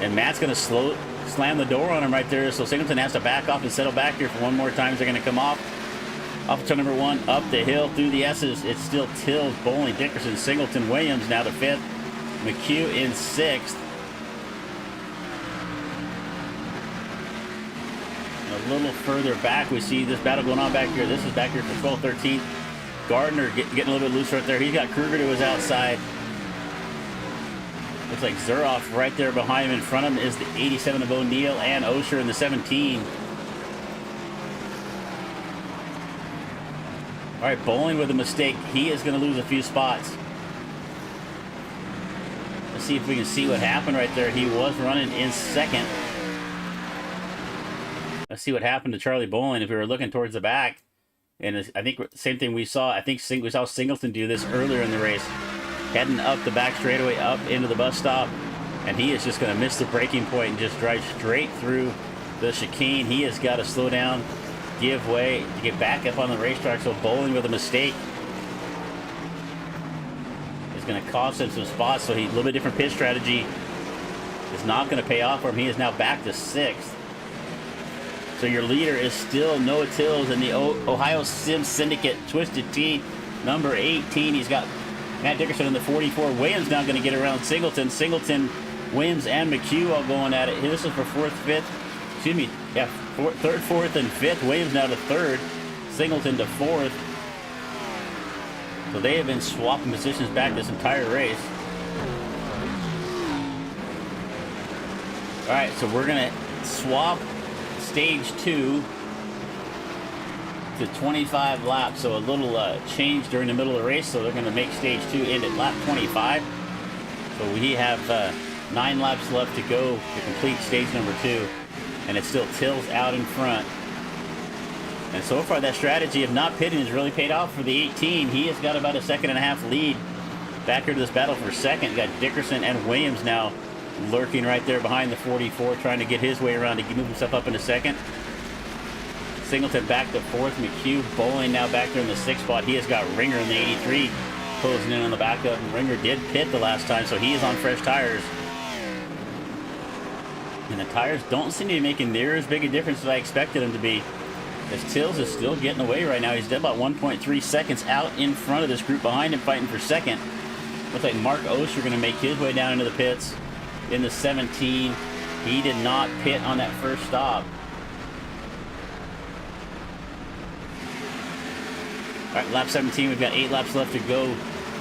And Matt's going to slam the door on him right there, so Singleton has to back off and settle back here for one more time. They're going to come off of turn number 1, up the hill through the S's. It's still Tills, Bowling, Dickerson, Singleton, Williams now to 5th, McHugh in 6th. A little further back, we see this battle going on back here. This is back here for 12th, 13th. Gardner getting a little bit loose right there. He's got Kruger to his outside. Looks like Zuroff right there behind him. In front of him is the 87 of O'Neill and Osher in the 17. All right, Bowling with a mistake. He is going to lose a few spots. Let's see if we can see what happened right there. He was running in 2nd. Let's see what happened to Charlie Bowling if we were looking towards the back. And I think same thing we saw. I think we saw Singleton do this earlier in the race. Heading up the back straightaway, up into the bus stop. And he is just going to miss the braking point and just drive straight through the chicane. He has got to slow down, give way to get back up on the racetrack. So Bowling with a mistake is going to cost him some spots. So a little bit different pit strategy is not going to pay off for him. He is now back to 6th. So your leader is still Noah Tills in the Ohio Sim Syndicate Twisted Tea number 18. He's got Matt Dickerson in the 44. Williams now going to get around Singleton. Singleton, Williams, and McHugh all going at it. This is for 4th, 5th. Excuse me. Yeah, 3rd, 4th, and 5th. Williams now to 3rd. Singleton to 4th. So they have been swapping positions back this entire race. All right, so we're going to swap stage 2 to 25 laps, so a little change during the middle of the race. So they're going to make stage 2 end at lap 25. So we have 9 laps left to go to complete stage number 2, and it's still Tills out in front. And so far that strategy of not pitting has really paid off for the 18. He has got about a 1.5-second lead back here to this battle for 2nd. You got Dickerson and Williams now lurking right there behind the 44, trying to get his way around to move himself up into 2nd. Singleton back to 4th. McHugh, Bowling now back there in the 6th spot. He has got Ringer in the 83 closing in on the back of him. Ringer did pit the last time, so he is on fresh tires. And the tires don't seem to be making near as big a difference as I expected them to be, as Tills is still getting away right now. He's dead about 1.3 seconds out in front of this group behind him fighting for 2nd. Looks like Mark Osher going to make his way down into the pits in the 17. He did not pit on that first stop. All right, lap 17, we've got 8 laps left to go.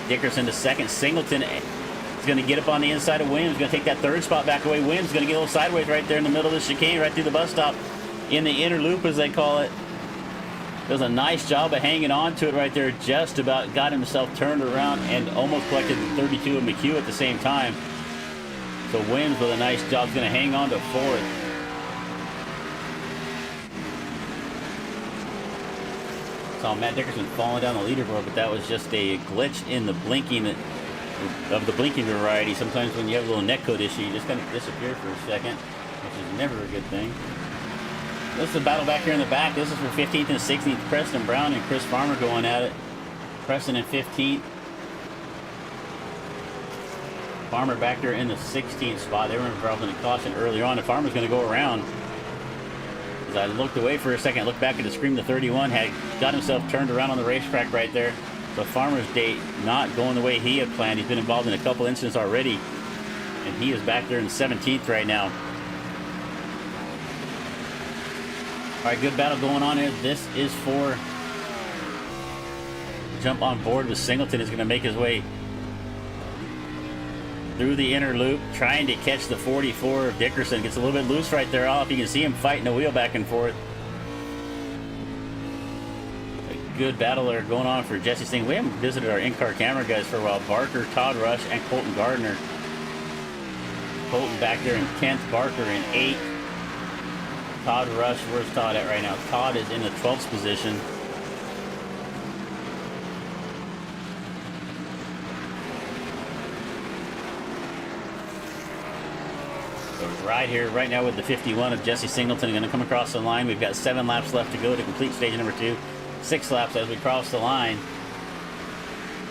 Dickerson to 2nd. Singleton is going to get up on the inside of Williams. Going to take that 3rd spot back away. Williams is going to get a little sideways right there in the middle of the chicane, right through the bus stop, in the inner loop, as they call it. Does a nice job of hanging on to it right there. Just about got himself turned around and almost collected the 32 of McHugh at the same time. So Williams with a nice job is going to hang on to fourth. Saw Matt Dickerson falling down the leaderboard, but that was just a glitch in the blinking of the blinking variety. Sometimes when you have a little netcode issue, you just kind of disappear for a second, which is never a good thing. This is a battle back here in the back. This is for 15th and 16th. Preston Brown and Chris Farmer going at it. Preston in 15th. Farmer back there in the 16th spot. They were involved in a caution earlier on. And Farmer's going to go around. As I looked away for a second, looked back at the screen, the 31 had got himself turned around on the racetrack right there. So Farmer's date not going the way he had planned. He's been involved in a couple incidents already. And he is back there in 17th right now. All right, good battle going on here. This is for jump on board with Singleton. Is going to make his way through the inner loop, trying to catch the 44 of Dickerson. Gets a little bit loose right there off. You can see him fighting the wheel back and forth. A good battle there going on for Jesse Singh. We haven't visited our in-car camera guys for a while. Barker, Todd Rush, and Colton Gardner. Colton back there in 10th, Barker in 8th. Todd Rush, where's Todd at right now? Todd is in the 12th position. So right here, right now with the 51 of Jesse Singleton going to come across the line. We've got 7 laps left to go to complete stage number 2. 6 laps as we cross the line.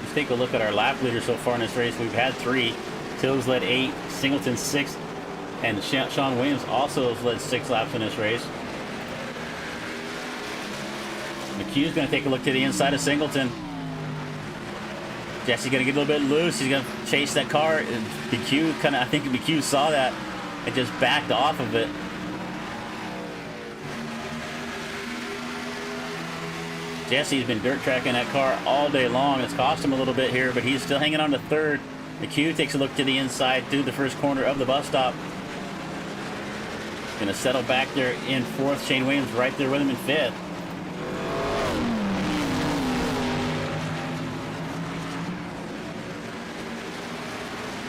Let's take a look at our lap leaders so far in this race. We've had 3. Tills led 8, Singleton 6. And Sean Williams also has led 6 laps in this race. McHugh's going to take a look to the inside of Singleton. Jesse's going to get a little bit loose. He's going to chase that car. And McHugh I think McHugh saw that and just backed off of it. Jesse's been dirt tracking that car all day long. It's cost him a little bit here, but he's still hanging on to 3rd. McHugh takes a look to the inside through the first corner of the bus stop. Going to settle back there in 4th. Shane Williams right there with him in 5th.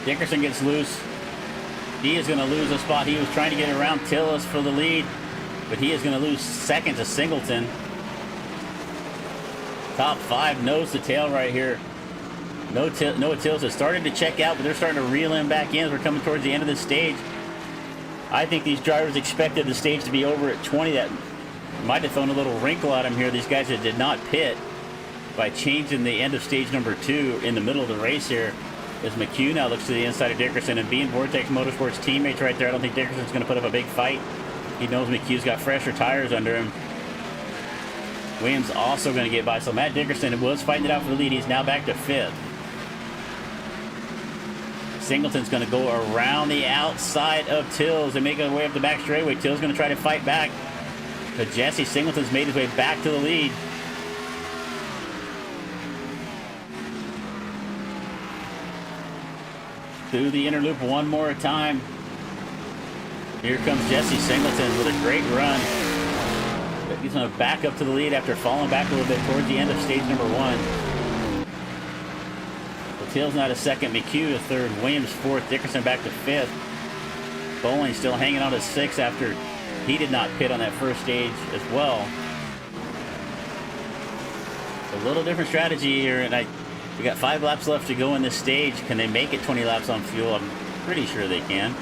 Dickerson gets loose. He is going to lose a spot. He was trying to get around Tillis for the lead, but he is going to lose 2nd to Singleton. Top 5 nose to tail right here. Noah Tillis has started to check out, but they're starting to reel him back in as we're coming towards the end of this stage. I think these drivers expected the stage to be over at 20. That might have thrown a little wrinkle at him here. These guys that did not pit by changing the end of stage number 2 in the middle of the race here. As McHugh now looks to the inside of Dickerson, and being Vortex Motorsports teammates right there, I don't think Dickerson's going to put up a big fight. He knows McHugh's got fresher tires under him. Williams also going to get by. So Matt Dickerson was fighting it out for the lead. He's now back to 5th. Singleton's going to go around the outside of Tills and make his way up the back straightaway. Tills going to try to fight back. But Jesse Singleton's made his way back to the lead. Through the inner loop one more time. Here comes Jesse Singleton with a great run. He's going to back up to the lead after falling back a little bit towards the end of stage number 1. Tills now to 2nd, McHugh to 3rd, Williams 4th, Dickerson back to 5th. Bowling still hanging on to 6th after he did not pit on that first stage as well. A little different strategy here, and we got 5 laps left to go in this stage. Can they make it 20 laps on fuel? I'm pretty sure they can.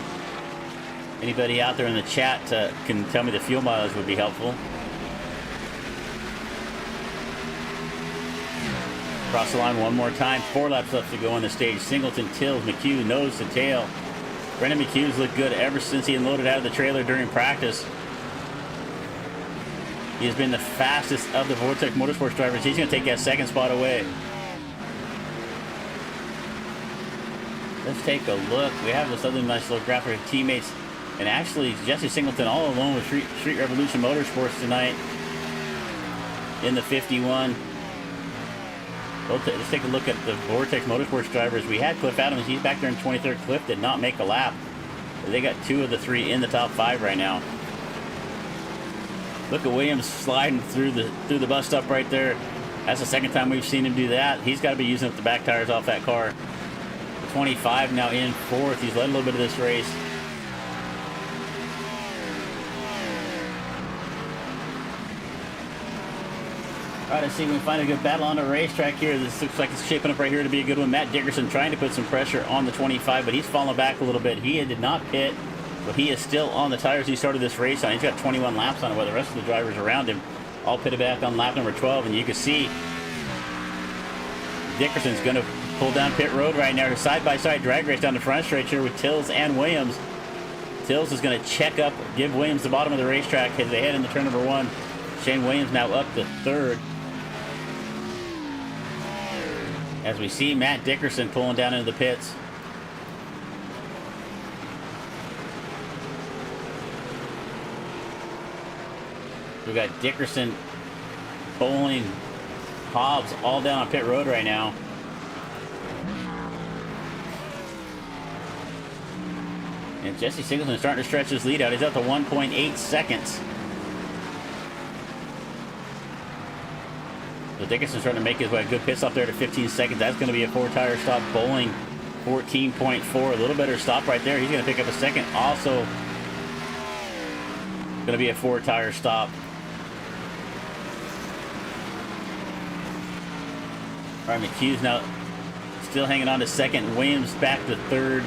Anybody out there in the chat can tell me the fuel mileage would be helpful. Cross the line one more time. 4 laps left to go on the stage. Singleton, Tills, McHugh, nose to tail. Brendan McHugh's looked good ever since he unloaded out of the trailer during practice. He has been the fastest of the Vortex Motorsports drivers. He's going to take that 2nd spot away. Let's take a look. We have this other nice little graphic of teammates. And actually, Jesse Singleton all alone with Street Revolution Motorsports tonight in the 51. Let's take a look at the Vortex Motorsports drivers. We had Cliff Adams. He's back there in 23rd. Cliff did not make a lap. They got 2 of the 3 in the top 5 right now. Look at Williams sliding through the bus stop right there. That's the second time we've seen him do that. He's got to be using up the back tires off that car. The 25 now in fourth. He's led a little bit of this race. All right, let's see if we can find a good battle on the racetrack here. This looks like it's shaping up right here to be a good one. Matt Dickerson trying to put some pressure on the 25, but he's fallen back a little bit. He did not pit, but he is still on the tires he started this race on. He's got 21 laps on it, while the rest of the drivers around him all pitted back on lap number 12, and you can see Dickerson's going to pull down pit road right now. Side-by-side drag race down the front stretch here with Tills and Williams. Tills is going to check up, give Williams the bottom of the racetrack as they head into turn number 1. Shane Williams now up to third. As we see Matt Dickerson pulling down into the pits. We got Dickerson, Bowling, Hobbs all down on pit road right now. And Jesse Singleton starting to stretch his lead out. He's up to 1.8 seconds. So Dickerson's starting to make his way. Good pit stop there to 15 seconds. That's going to be a 4-tire stop. Bowling 14.4. A little better stop right there. He's going to pick up a second. Also going to be a 4-tire stop. All right, McHugh's now still hanging on to second. Williams back to third.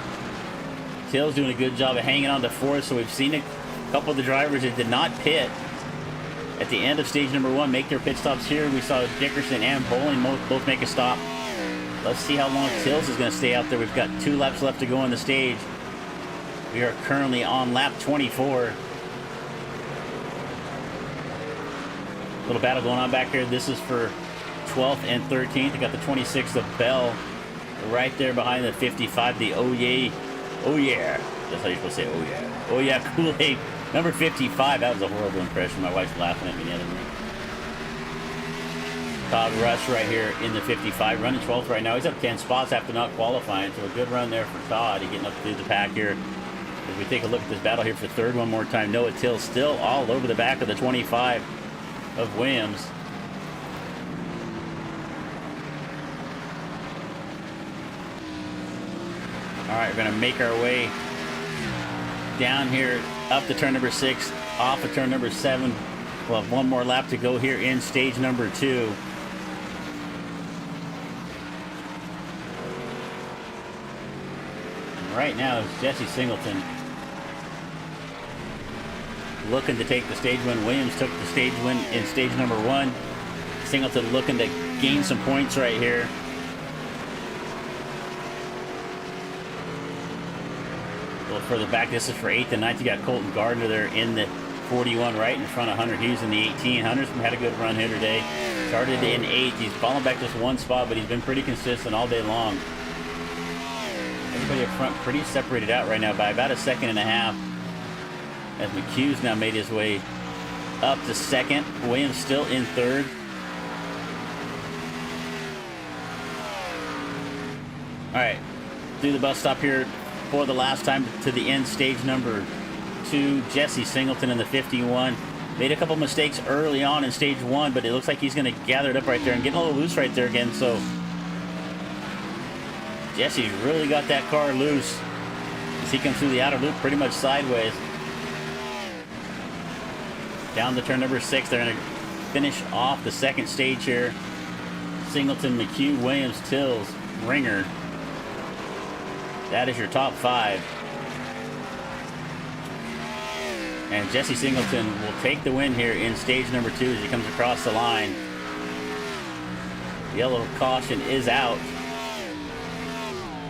Till's doing a good job of hanging on to fourth. So we've seen a couple of the drivers that did not pit at the end of stage number 1 make their pit stops here. We saw Dickerson and Bowling both make a stop. Let's see how long Tills is going to stay out there. We've got 2 laps left to go on the stage. We are currently on lap 24. Little battle going on back here. This is for 12th and 13th. They got the 26th of Bell right there behind the 55. The oh yeah. That's how you're supposed to say oh yeah. Oh yeah, Kool-Aid. Number 55. That was a horrible impression. My wife's laughing at me in the other room. Todd Rush right here in the 55. Running 12th right now. He's up 10 spots after not qualifying. So a good run there for Todd. He's getting up through the pack here. As we take a look at this battle here for third one more time. Noah Till still all over the back of the 25 of Williams. All right, we're going to make our way down here, up to turn number 6, off of turn number 7. We'll have one more lap to go here in stage number 2. And right now, it's Jesse Singleton looking to take the stage win. Williams took the stage win in stage number 1. Singleton looking to gain some points right here. A little further back, this is for 8th and 9th. You got Colton Gardner there in the 41 right in front of Hunter Hughes in the 18. Hunter's had a good run here today. Started in 8th. He's fallen back just one spot, but he's been pretty consistent all day long. Everybody up front pretty separated out right now by about a second and a half. As McHugh's now made his way up to second. Williams still in third. All right, through the bus stop here for the last time to the end, stage number 2. Jesse Singleton in the 51. Made a couple mistakes early on in stage 1, but it looks like he's going to gather it up right there and getting a little loose right there again. So Jesse's really got that car loose as he comes through the outer loop pretty much sideways. Down to turn number 6. They're going to finish off the second stage here. Singleton, McHugh, Williams, Tills, Ringer. That is your top 5. And Jesse Singleton will take the win here in stage number 2 as he comes across the line. Yellow caution is out.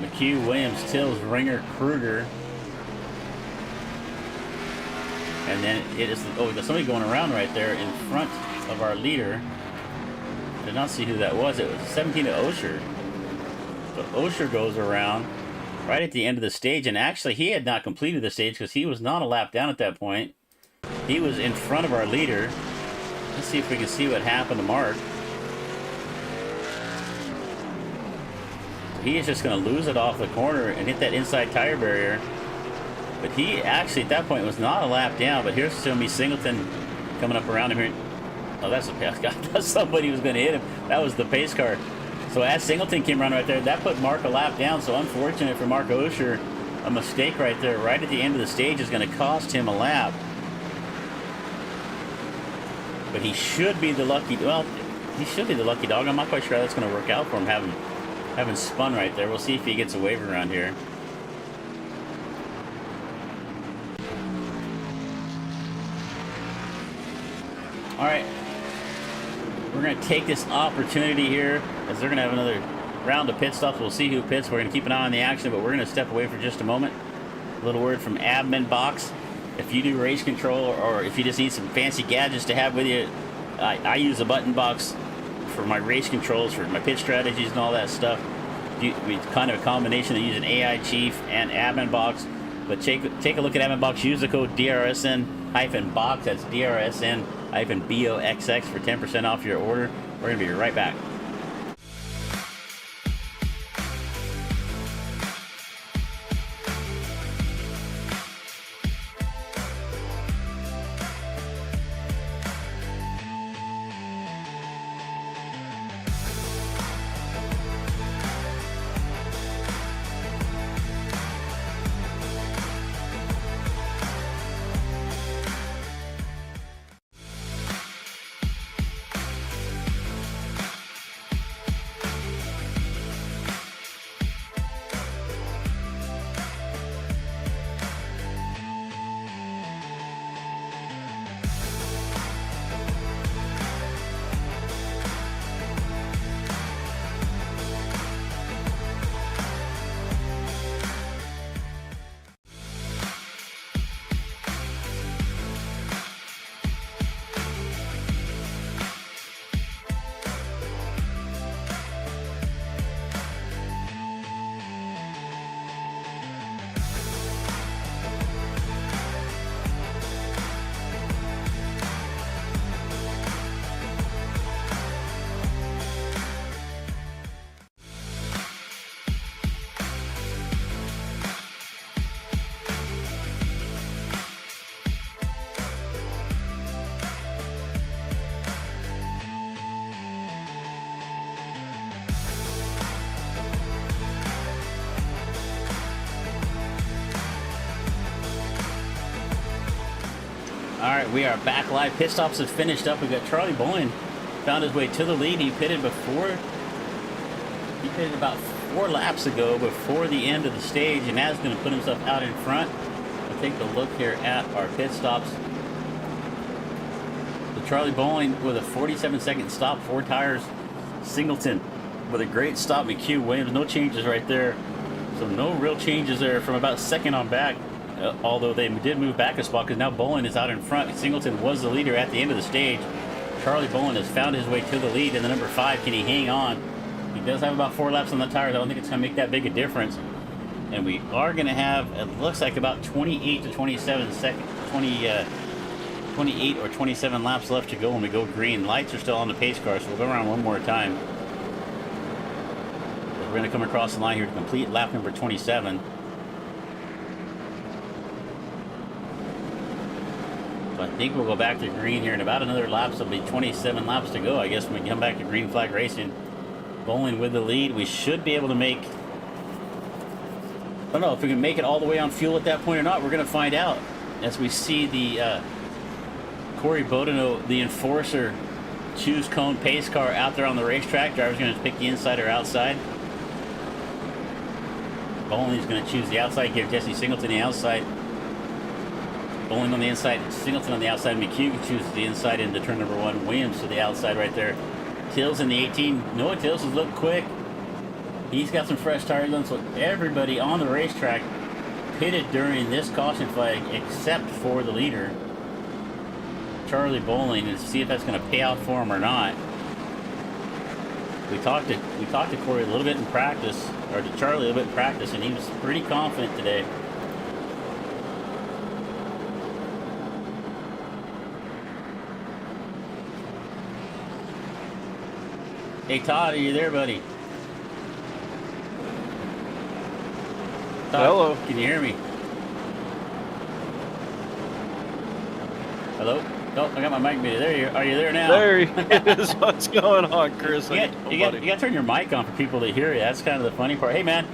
McHugh, Williams, Tills, Ringer, Kruger. And then it is, oh, there's somebody going around right there in front of our leader. I did not see who that was. It was 17 to Osher. So Osher goes around right at the end of the stage, and actually he had not completed the stage because he was not a lap down at that point. He was in front of our leader. Let's see if we can see what happened to Mark. He is just going to lose it off the corner and hit that inside tire barrier. But he actually at that point was not a lap down, but here's going to be Singleton coming up around him here. Oh, that's a pass. God, that's somebody who was going to hit him. That was the pace car. So as Singleton came around right there, that put Mark a lap down. So unfortunate for Mark Osher. A mistake right there, right at the end of the stage, is going to cost him a lap. But he should be the lucky. Well, he should be the lucky dog. I'm not quite sure how that's going to work out for him, having spun right there. We'll see if he gets a waiver around here. All right, we're going to take this opportunity here as they're going to have another round of pit stops. We'll see who pits. We're going to keep an eye on the action, but we're going to step away for just a moment. A little word from admin box. If you do race control, or if you just need some fancy gadgets to have with you, I use a button box for my race controls, for my pit strategies and all that stuff. It's kind of a combination of using AI Chief and admin box. But take a look at admin box. Use the code DRSN-box. That's DRSN-BOXX for 10% off your order. We're going to be right back. All right, we are back live. Pit stops have finished up. We've got Charlie Boylan found his way to the lead. He pitted about 4 laps ago before the end of the stage, and now is going to put himself out in front. We'll take a look here at our pit stops. So Charlie Boylan with a 47-second stop, 4 tires. Singleton with a great stop. McHugh, Williams, no changes right there. So no real changes there from about second on back. Although they did move back a spot because now Boylan is out in front. Singleton was the leader at the end of the stage. Charlie Boylan has found his way to the lead in the number 5. Can he hang on? He does have about 4 laps on the tires. I don't think it's going to make that big a difference. And we are going to have, it looks like, about 28 to 27 seconds, 28 or 27 laps left to go when we go green. Lights are still on the pace car, so we'll go around one more time. We're going to come across the line here to complete lap number 27. I think we'll go back to green here in about another lap. So it'll be 27 laps to go, I guess, when we come back to green flag racing. Boylan with the lead. We should be able to make, I don't know if we can make it all the way on fuel at that point or not. We're going to find out as we see the Corey Bodeno, the enforcer, choose cone pace car out there on the racetrack. Driver's going to pick the inside or outside. Boylan's going to choose the outside, give Jesse Singleton the outside. Boylan on the inside, Singleton on the outside. McHugh chooses the inside into turn number 1. Williams to the outside right there. Tills in the 18. Noah Tills has looked quick. He's got some fresh tires on, so everybody on the racetrack pitted during this caution flag except for the leader, Charlie Boylan, and see if that's going to pay out for him or not. We talked to Corey a little bit in practice, or to Charlie a little bit in practice, and he was pretty confident today. Hey Todd, are you there, buddy? Todd, hello. Can you hear me? Hello? Oh, I got my mic muted. There you are. You there now? There he is. What's going on, Chris? You got to turn your mic on for people to hear you. That's kind of the funny part. Hey, man.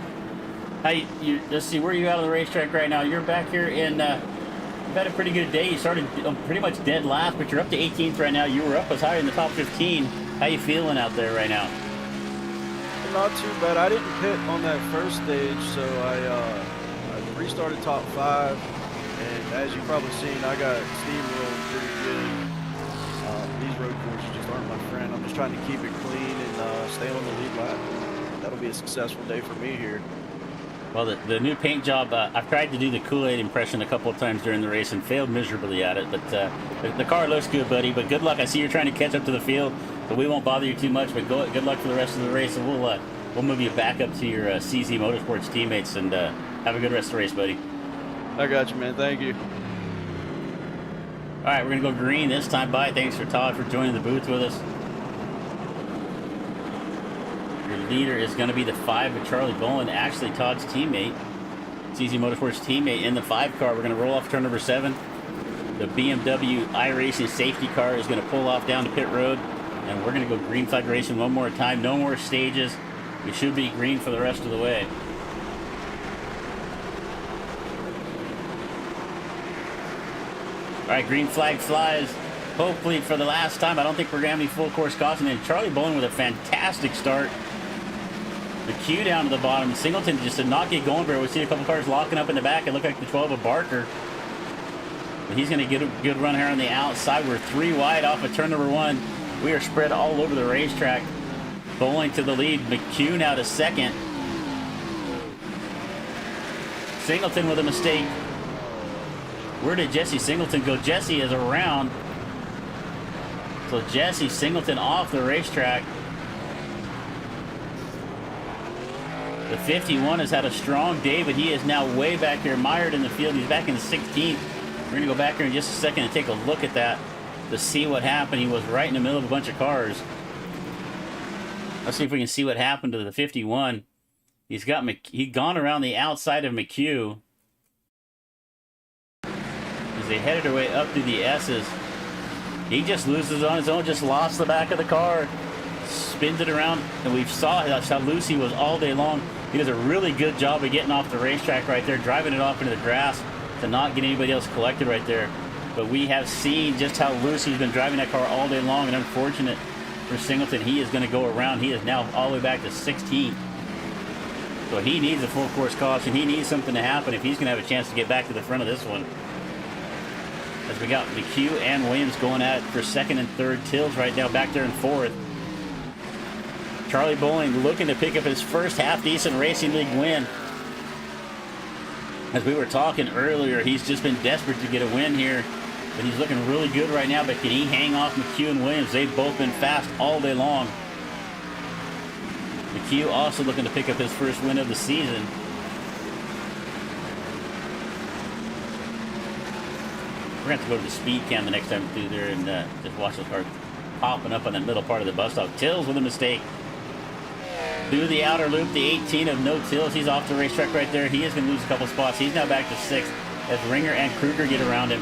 How you let's see, where are you out on the racetrack right now? You're back here in, you've had a pretty good day. You started pretty much dead last, but you're up to 18th right now. You were up as high in the top 15. How you feeling out there right now? Not too bad. I didn't pit on that first stage, so I restarted top 5, and as you've probably seen, I got steamrolled pretty good. These road courses just aren't my friend. I'm just trying to keep it clean and stay on the lead lap. That'll be a successful day for me here. Well, the new paint job, I've tried to do the Kool-Aid impression a couple of times during the race and failed miserably at it, but the car looks good, buddy. But good luck. I see you're trying to catch up to the field, but we won't bother you too much, but good luck for the rest of the race, and we'll move you back up to your CZ Motorsports teammates, and have a good rest of the race, buddy. I got you, man. Thank you. All right, we're going to go green this time. Bye. Thanks for Todd for joining the booth with us. Your leader is going to be the 5 with Charlie Boland, actually Todd's teammate. CZ Motorsports teammate in the 5 car. We're going to roll off turn number 7. The BMW iRacing safety car is going to pull off down to pit road, and we're going to go green flag racing one more time. No more stages. We should be green for the rest of the way. All right, green flag flies. Hopefully for the last time. I don't think we're going to have any full course caution. And Charlie Boland with a fantastic start. The queue down to the bottom. Singleton just did not get going very well. We see a couple cars locking up in the back. It looked like the 12 of Barker. But he's going to get a good run here on the outside. We're 3 wide off of turn number 1. We are spread all over the racetrack. Boland to the lead. McHugh now to second. Singleton with a mistake. Where did Jesse Singleton go? Jesse is around. So Jesse Singleton off the racetrack. The 51 has had a strong day, but he is now way back here, mired in the field. He's back in the 16th. We're going to go back here in just a second and take a look at that to see what happened. He was right in the middle of a bunch of cars. Let's see if we can see what happened to the 51. He's gone around the outside of McHugh. As they headed their way up through the S's. He just loses on his own, just lost the back of the car. Spins it around, and we saw that's how loose he was all day long. He does a really good job of getting off the racetrack right there, driving it off into the grass to not get anybody else collected right there. But we have seen just how loose he's been driving that car all day long, and unfortunate for Singleton, he is going to go around. He is now all the way back to 16th. So he needs a full course caution. He needs something to happen if he's going to have a chance to get back to the front of this one. As we got McHugh and Williams going at it for 2nd and 3rd. Tills right now back there in 4th. Charlie Boland looking to pick up his first half-decent Racing League win. As we were talking earlier, he's just been desperate to get a win here. But he's looking really good right now. But can he hang off McHugh and Williams? They've both been fast all day long. McHugh also looking to pick up his first win of the season. We're going to have to go to the speed cam the next time through there and just watch those cars popping up on the middle part of the bus stop. Tills with a mistake. Through the outer loop, the 18 of No Tills. He's off the racetrack right there. He is going to lose a couple spots. He's now back to 6th as Ringer and Kruger get around him.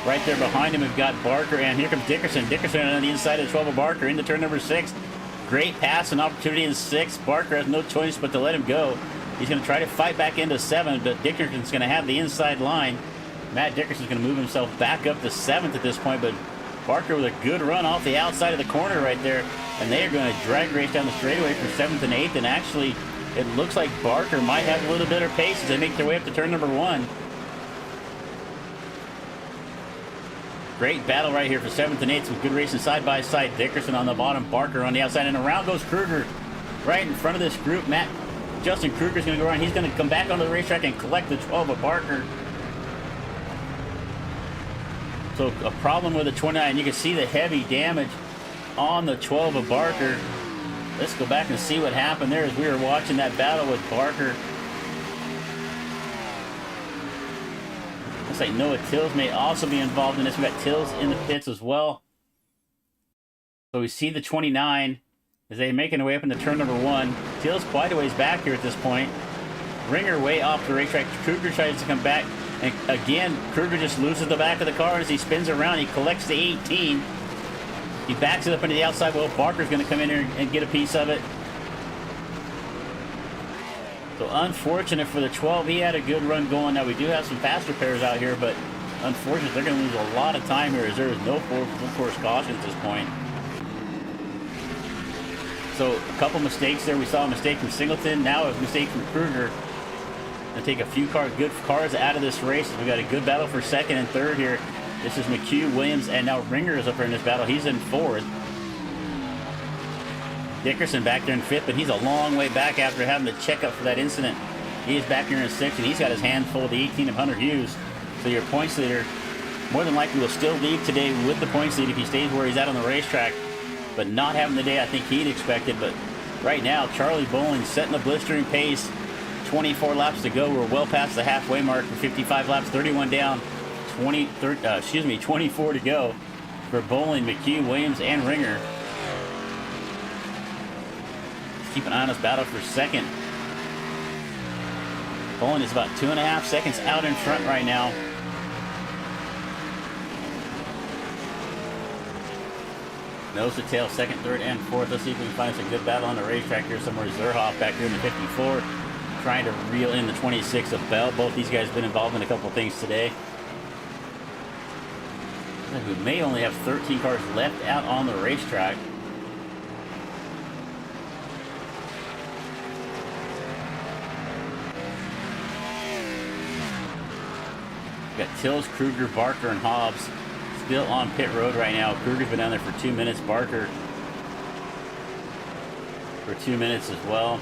Right there behind him, we've got Barker, and here comes Dickerson. Dickerson on the inside of 12 of Barker into turn number 6. Great pass and opportunity in 6. Barker has no choice but to let him go. He's going to try to fight back into 7, but Dickerson's going to have the inside line. Matt Dickerson's going to move himself back up to 7th at this point, but Barker with a good run off the outside of the corner right there, and they are going to drag race down the straightaway for 7th and 8th, and actually it looks like Barker might have a little better pace as they make their way up to turn number 1. Great battle right here for 7th and 8th. Some good racing side by side. Dickerson on the bottom, Barker on the outside, and around goes Kruger right in front of this group. Justin Kruger's going to go around. He's going to come back onto the racetrack and collect the 12 of Barker. So a problem with the 29. You can see the heavy damage on the 12 of Barker. Let's go back and see what happened there as we were watching that battle with Barker. Looks like Noah Tills may also be involved in this. We got Tills in the pits as well. So we see the 29 as they're making their way up into turn number 1. Tills quite a ways back here at this point. Ringer way off the racetrack. Kruger tries to come back. And again, Kruger just loses the back of the car as he spins around. He collects the 18. He backs it up into the outside. Well, Barker's going to come in here and get a piece of it. So unfortunate for the 12. He had a good run going. Now we do have some faster pairs out here, but unfortunately they're going to lose a lot of time here as there is no force caution at this point. So a couple mistakes there. We saw a mistake from Singleton. Now a mistake from Kruger. Going to take a few good cars out of this race. We got a good battle for second and third here. This is McHugh, Williams, and now Ringer is up here in this battle. He's in fourth. Dickerson back there in fifth, but he's a long way back after having to check up for that incident. He is back here in sixth, and he's got his hand full of the 18 of Hunter Hughes. So your points leader more than likely will still lead today with the points lead if he stays where he's at on the racetrack, but not having the day I think he'd expected. But right now, Charlie Bowling setting a blistering pace. 24 laps to go. We're well past the halfway mark for 55 laps, 31 down, 24 to go for Bowling, McHugh, Williams, and Ringer. Keep an eye on this battle for second. Bowling is about 2.5 seconds out in front right now. Nose to tail, second, third, and fourth. Let's see if we can find us a good battle on the racetrack here somewhere. Zerhoff back here in the 54, trying to reel in the 26 of Bell. Both these guys have been involved in a couple things today. We may only have 13 cars left out on the racetrack. We got Tills, Kruger, Barker, and Hobbs still on pit road right now. Kruger's been down there for 2 minutes. Barker for 2 minutes as well.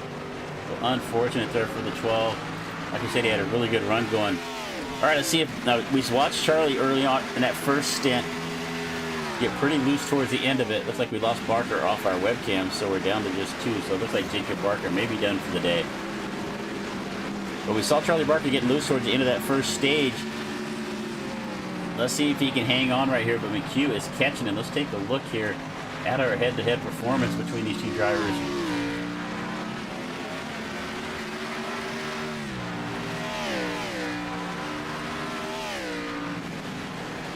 So unfortunate there for the 12. Like I said, he had a really good run going. All right, let's see if now we watched Charlie early on in that first stint get pretty loose towards the end of it. Looks like we lost Barker off our webcam, so we're down to just 2. So it looks like Jacob Barker may be done for the day. But we saw Charlie Barker get loose towards the end of that first stage. Let's see if he can hang on right here, but McHugh is catching him. Let's take a look here at our head-to-head performance between these two drivers.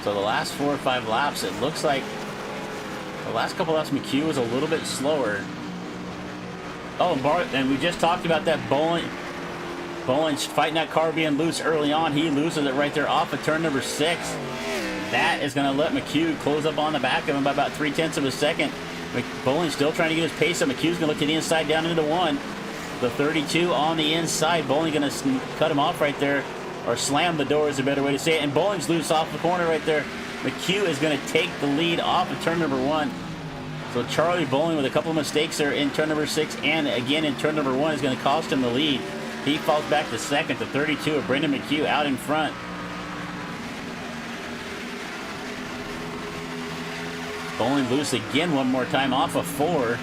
So the last 4 or 5 laps, it looks like the last couple laps McHugh was a little bit slower. Oh, and we just talked about that Bolin's fighting that car being loose early on. He loses it right there off of turn number 6. That is going to let McHugh close up on the back of him by about 0.3 of a second. Bolin's still trying to get his pace up. McHugh's going to look to the inside down into 1. The 32 on the inside. Bowling going to cut him off right there, or slam the door is a better way to say it. And Bowling's loose off the corner right there. McHugh is going to take the lead off of turn number 1. So Charlie Bowling with a couple of mistakes there in turn number 6 and again in turn number 1 is going to cost him the lead. He falls back to second. The 32 of Brendan McHugh out in front. Bowling loose again one more time off of 4.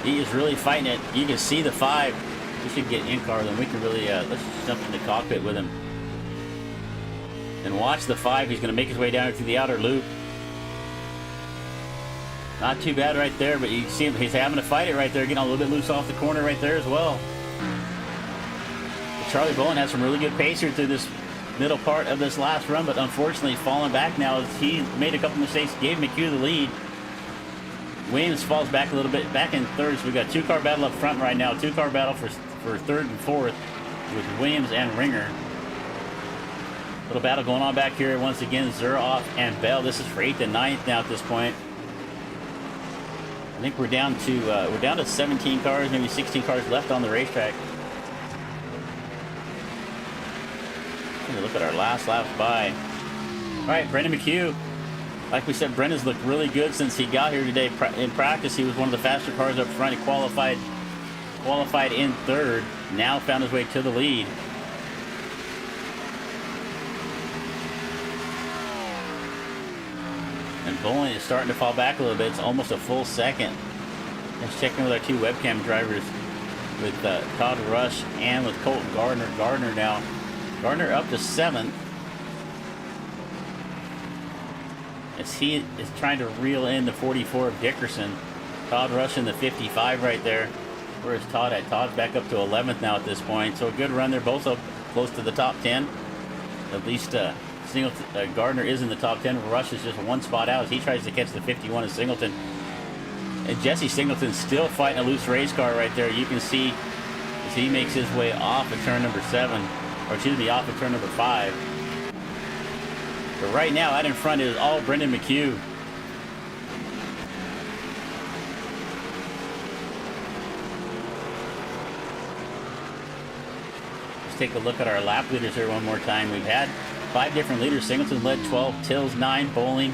He is really fighting it. You can see the 5. We should get in car, then we can really let's just jump in the cockpit with him and watch the 5. He's going to make his way down through the outer loop. Not too bad right there, but you see him, he's having to fight it right there, getting a little bit loose off the corner right there as well. But Charlie Bowling has some really good pace here through this middle part of this last run, but unfortunately falling back now as he made a couple mistakes, gave McHugh the lead. Williams falls back a little bit, back in third, so we've got 2-car battle up front right now, 2-car battle for third and fourth with Williams and Ringer. Little battle going on back here once again, Zuroff and Bell. This is for 8th and 9th now at this point. I think we're down to 17 cars, maybe 16 cars left on the racetrack. Look at our last laps by. All right, Brendan McHugh. Like we said, Brendan's looked really good since he got here today. In practice, he was one of the faster cars up front. He qualified in third. Now found his way to the lead. And Bowling is starting to fall back a little bit. It's almost a full second. Let's check in with our 2 webcam drivers, with Todd Rush and with Colton Gardner. Gardner up to 7th. As he is trying to reel in the 44 of Dickerson. Todd Rush in the 55 right there Where's Todd at? Todd's back up to 11th now at this point. So a good run. They're both up close to the top 10. At least Gardner is in the top 10. Rush is just one spot out as he tries to catch the 51 of Singleton. And Jesse Singleton's still fighting a loose race car right there. You can see as he makes his way off of turn number 7, or excuse me, off of turn number 5. But right now, out in front is all Brendan McHugh. Let's take a look at our lap leaders here one more time. We've had 5 different leaders. Singleton led 12, Tills 9, Bowling,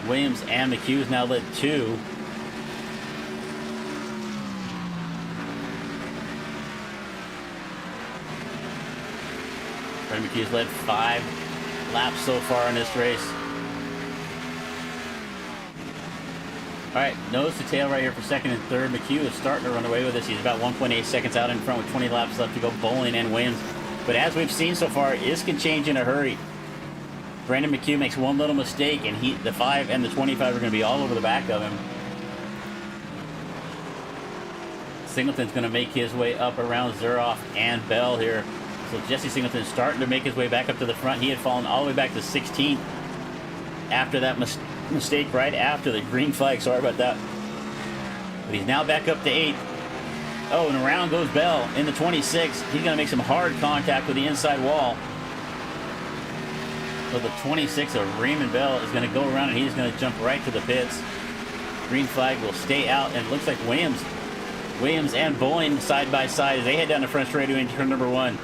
Williams, and McHugh's now led 2. Brendan McHugh's led 5 laps so far in this race. All right, nose to tail right here for second and third. McHugh is starting to run away with this. He's about 1.8 seconds out in front with 20 laps left to go. Bowling and Williams. But as we've seen so far, this can change in a hurry. Brendan McHugh makes one little mistake, and the 5 and the 25 are going to be all over the back of him. Singleton's going to make his way up around Zuroff and Bell here. So Jesse Singleton starting to make his way back up to the front. He had fallen all the way back to 16th after that mistake right after the green flag. Sorry about that. But he's now back up to 8th. Oh, and around goes Bell in the 26. He's going to make some hard contact with the inside wall. So the 26 of Raymond Bell is going to go around and he's going to jump right to the pits. Green flag will stay out, and it looks like Williams and Bowling side by side as they head down the front straightaway into turn number 1.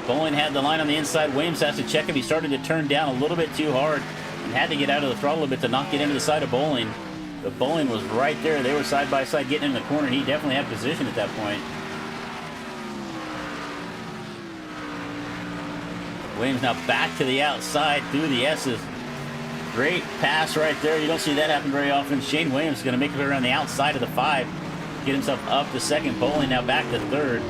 Bowling had the line on the inside. Williams has to check him. He started to turn down a little bit too hard and had to get out of the throttle a bit to not get into the side of Bowling. But Bowling was right there. They were side by side getting in the corner. He definitely had position at that point. Williams now back to the outside through the S's. Great pass right there. You don't see that happen very often. Shane Williams is going to make it around the outside of the 5. Get himself up to second. Bowling now back to third.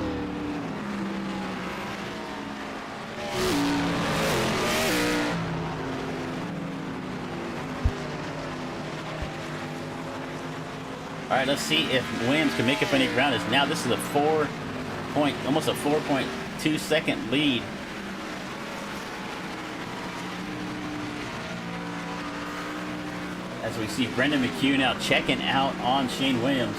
All right, let's see if Williams can make up any ground. Now this is a almost a 4.2 second lead. As we see Brendan McHugh now checking out on Shane Williams.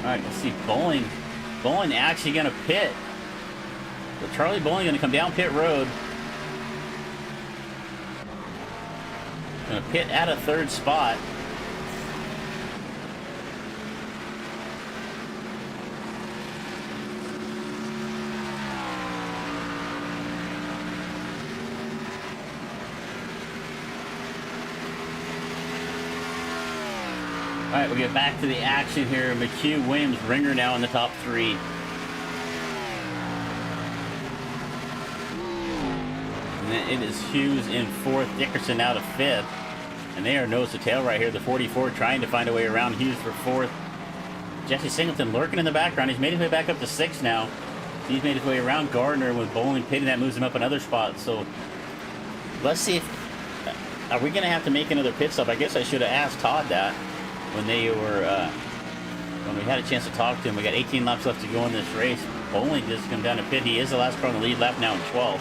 All right, let's see Bowling actually going to pit. So Charlie Bowling going to come down pit road. Going to pit at a 3rd spot. All right, we'll get back to the action here. McHugh, Williams, Ringer now in the top 3. And then it is Hughes in 4th, Dickerson out of 5th. And they are nose to tail right here. The 44 trying to find a way around Hughes for 4th. Jesse Singleton lurking in the background. He's made his way back up to 6th now. He's made his way around Gardner with Bowling pitting. That moves him up another spot. So let's see if... Are we going to have to make another pit stop? I guess I should have asked Todd that when they were... when we had a chance to talk to him. We got 18 laps left to go in this race. Bowling just come down to pit. He is the last car on the lead lap now in 12th.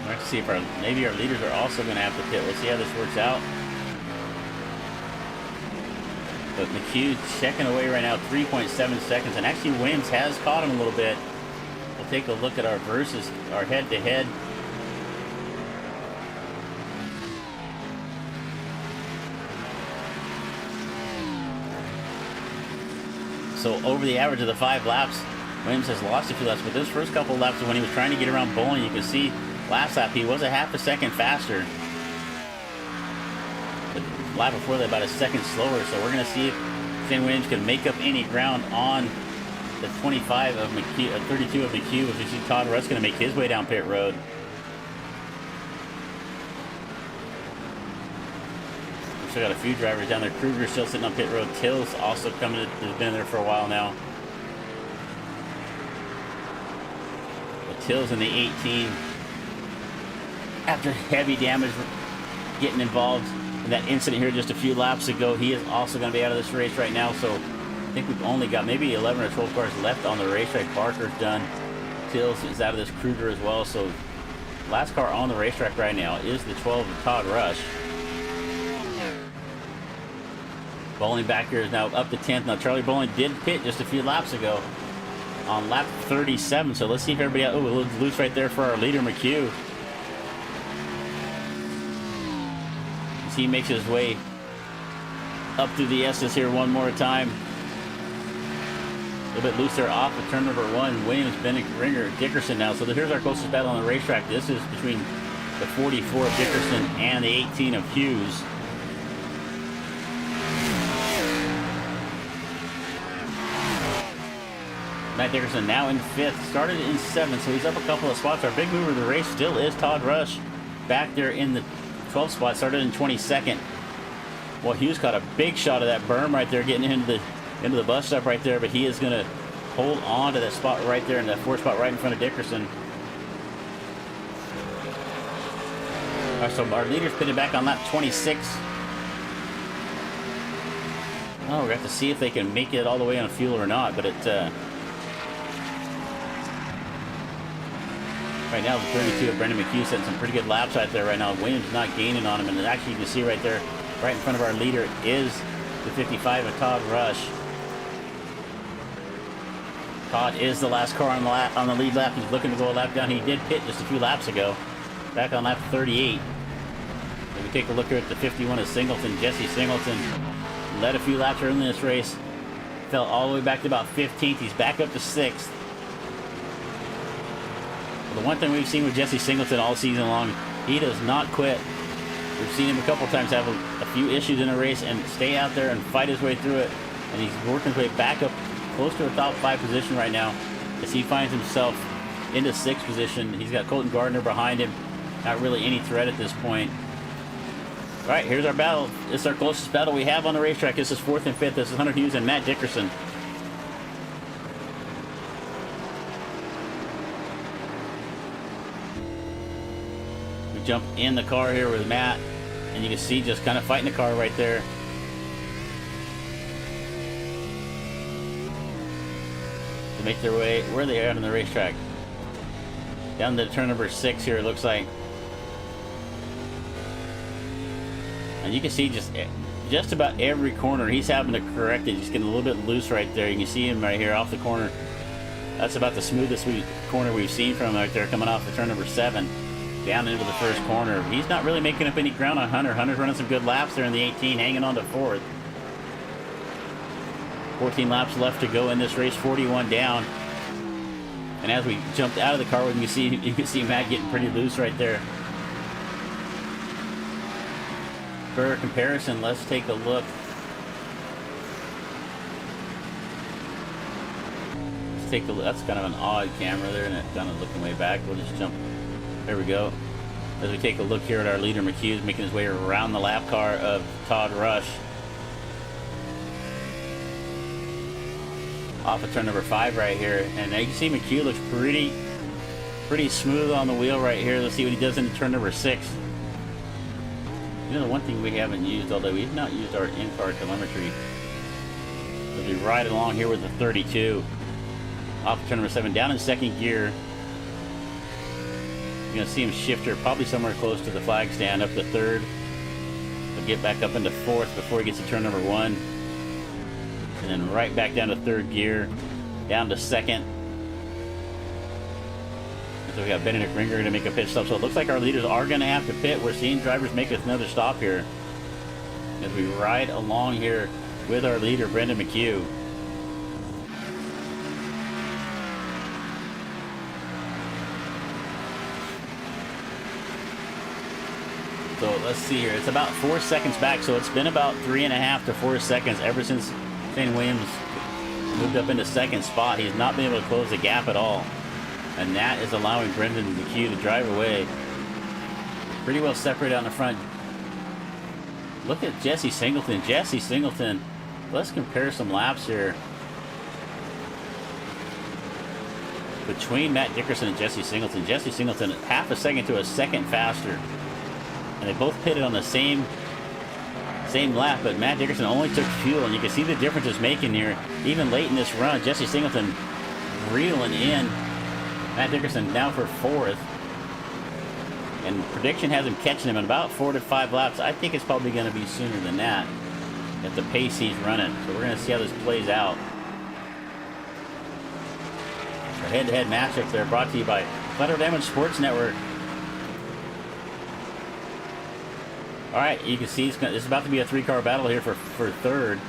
Let's see if maybe our leaders are also going to have to pit. Let's see how this works out. But McHugh checking away right now, 3.7 seconds. And actually Williams has caught him a little bit. We'll take a look at our versus, our head-to-head. So over the average of the 5 laps, Williams has lost a few laps. But those first couple of laps when he was trying to get around Bowling, you can see last lap he was a half a second faster. But the lap before that about a second slower. So we're going to see if Shane Williams can make up any ground on the 25 of McHugh, 32 of McHugh, which we see Todd Russ going to make his way down pit road. still got a few drivers down there. Kruger still sitting on pit road. Till's also coming. Has been there for a while now. But Till's in the 18. After heavy damage getting involved in that incident here just a few laps ago, he is also going to be out of this race right now. So I think we've only got maybe 11 or 12 cars left on the racetrack. Barker's done. Till's is out of this. Kruger as well. So last car on the racetrack right now is the 12 of Todd Rush. Bowling back here is now up to 10th. Now Charlie Bowling did pit just a few laps ago on lap 37. So let's see if everybody else. Oh, it looks loose right there for our leader, McHugh. As he makes his way up through the S's here one more time. A little bit loose there off of turn number 1. Williams, Bennett, Ringer, Dickerson now. So here's our closest battle on the racetrack. This is between the 44 of Dickerson and the 18 of Hughes. Matt Dickerson now in 5th, started in 7th, so he's up a couple of spots. Our big mover of the race still is Todd Rush, back there in the 12th spot, started in 22nd. Well, Hughes caught a big shot of that berm right there, getting into the bus stop right there, but he is going to hold on to that spot right there in that 4th spot right in front of Dickerson. All right, so our leader's pitted back on lap 26. Oh, we're going to have to see if they can make it all the way on fuel or not, but right now, the 32 of Brendan McHugh setting some pretty good laps out there right now. Williams not gaining on him, and actually you can see right there, right in front of our leader is the 55 of Todd Rush. Todd is the last car on the lead lap. He's looking to go a lap down. He did pit just a few laps ago, back on lap 38. If we take a look here at the 51 of Singleton, Jesse Singleton led a few laps early in this race, fell all the way back to about 15th. He's back up to 6th. The one thing we've seen with Jesse Singleton all season long, he does not quit. We've seen him a couple times have a few issues in a race and stay out there and fight his way through it. And he's working his way back up close to a top 5 position right now as he finds himself into 6th position. He's got Colton Gardner behind him. Not really any threat at this point. All right, here's our battle. This is our closest battle we have on the racetrack. This is 4th and 5th. This is Hunter Hughes and Matt Dickerson. Jump in the car here with Matt, and you can see just kind of fighting the car right there. To make their way, where are they at on the racetrack? Down to turn number 6 here, it looks like. And you can see just about every corner he's having to correct it. He's getting a little bit loose right there. You can see him right here off the corner. That's about the smoothest corner we've seen from him right there, coming off the turn number 7. Down into the first corner. He's not really making up any ground on Hunter. Hunter's running some good laps there in the 18, hanging on to 4th. 14 laps left to go in this race, 41 down. And as we jumped out of the car, you can see Matt getting pretty loose right there. For comparison, let's take a look. Let's take a look. That's kind of an odd camera there, and it's kind of looking way back. We'll just jump. There we go. As we take a look here at our leader, McHughes, making his way around the lap car of Todd Rush. Off of turn number 5 right here. And you can see McHugh looks pretty smooth on the wheel right here. Let's see what he does into turn number 6. You know, the one thing we haven't used, although we've not used our in-car telemetry, as we ride along here with the 32. Off of turn number 7, down in 2nd gear. You're going to see him shift here probably somewhere close to the flag stand up to 3rd. He'll get back up into 4th before he gets to turn number 1. And then right back down to 3rd gear, down to 2nd. And so we got Benedict Ringer going to make a pit stop. So it looks like our leaders are going to have to pit. We're seeing drivers make another stop here as we ride along here with our leader, Brendan McHugh. So let's see here. It's about 4 seconds back. So it's been about 3.5 to 4 seconds ever since Shane Williams moved up into 2nd spot. He's not been able to close the gap at all. And that is allowing Brendan McHugh to drive away. Pretty well separated on the front. Look at Jesse Singleton. Jesse Singleton, let's compare some laps here between Matt Dickerson and Jesse Singleton. Jesse Singleton, half a second to a second faster. And they both pitted on the same lap, but Matt Dickerson only took fuel, and you can see the difference it's making here. Even late in this run, Jesse Singleton reeling in. Matt Dickerson now for 4th. And prediction has him catching him in about 4 to 5 laps. I think it's probably going to be sooner than that at the pace he's running. So we're going to see how this plays out. Our head-to-head matchup there brought to you by Collateral Damage Sports Network. All right, you can see it's about to be a 3-car battle here for 3rd.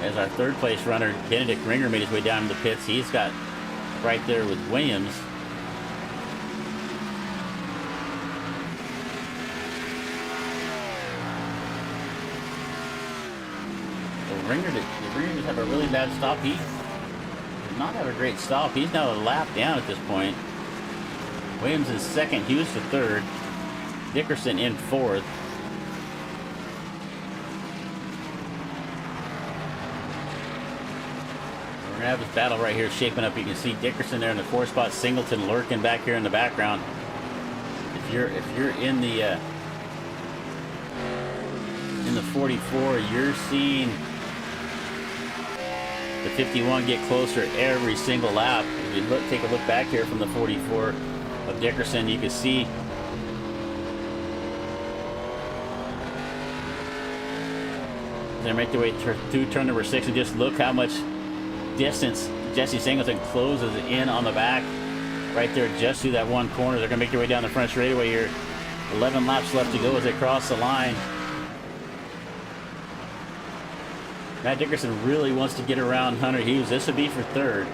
As our 3rd place runner, Benedict Ringer, made his way down to the pits. He's got right there with Williams. Ringer did have a really bad stop. He did not have a great stop. He's now a lap down at this point. Williams is 2nd. Hughes to 3rd. Dickerson in 4th. We're going to have this battle right here shaping up. You can see Dickerson there in the 4th spot. Singleton lurking back here in the background. If you're in the 44, you're seeing the 51 get closer every single lap. If you take a look back here from the 44 of Dickerson, you can see they make their way through turn number 6, and just look how much distance Jesse Singleton closes in on the back right there just through that one corner. They're going to make their way down the front straightaway here. 11 laps left to go as they cross the line. Matt Dickerson really wants to get around Hunter Hughes. This would be for 3rd.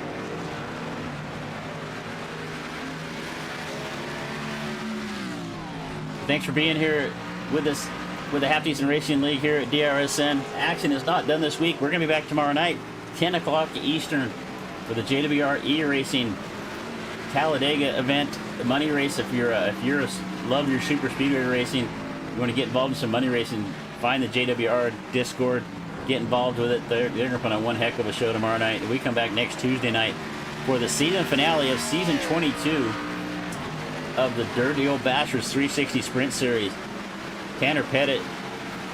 Thanks for being here with us with the Half Decent Racing League here at DRSN. Action is not done this week. We're going to be back tomorrow night, 10 o'clock Eastern, for the JWR E-Racing Talladega event, the money race. If you're love your super speedway racing, you want to get involved in some money racing, find the JWR Discord. Get involved with it. They're going to put on one heck of a show tomorrow night. And we come back next Tuesday night for the season finale of season 22 of the Dirty Old Bashers 360 Sprint Series. Tanner Pettit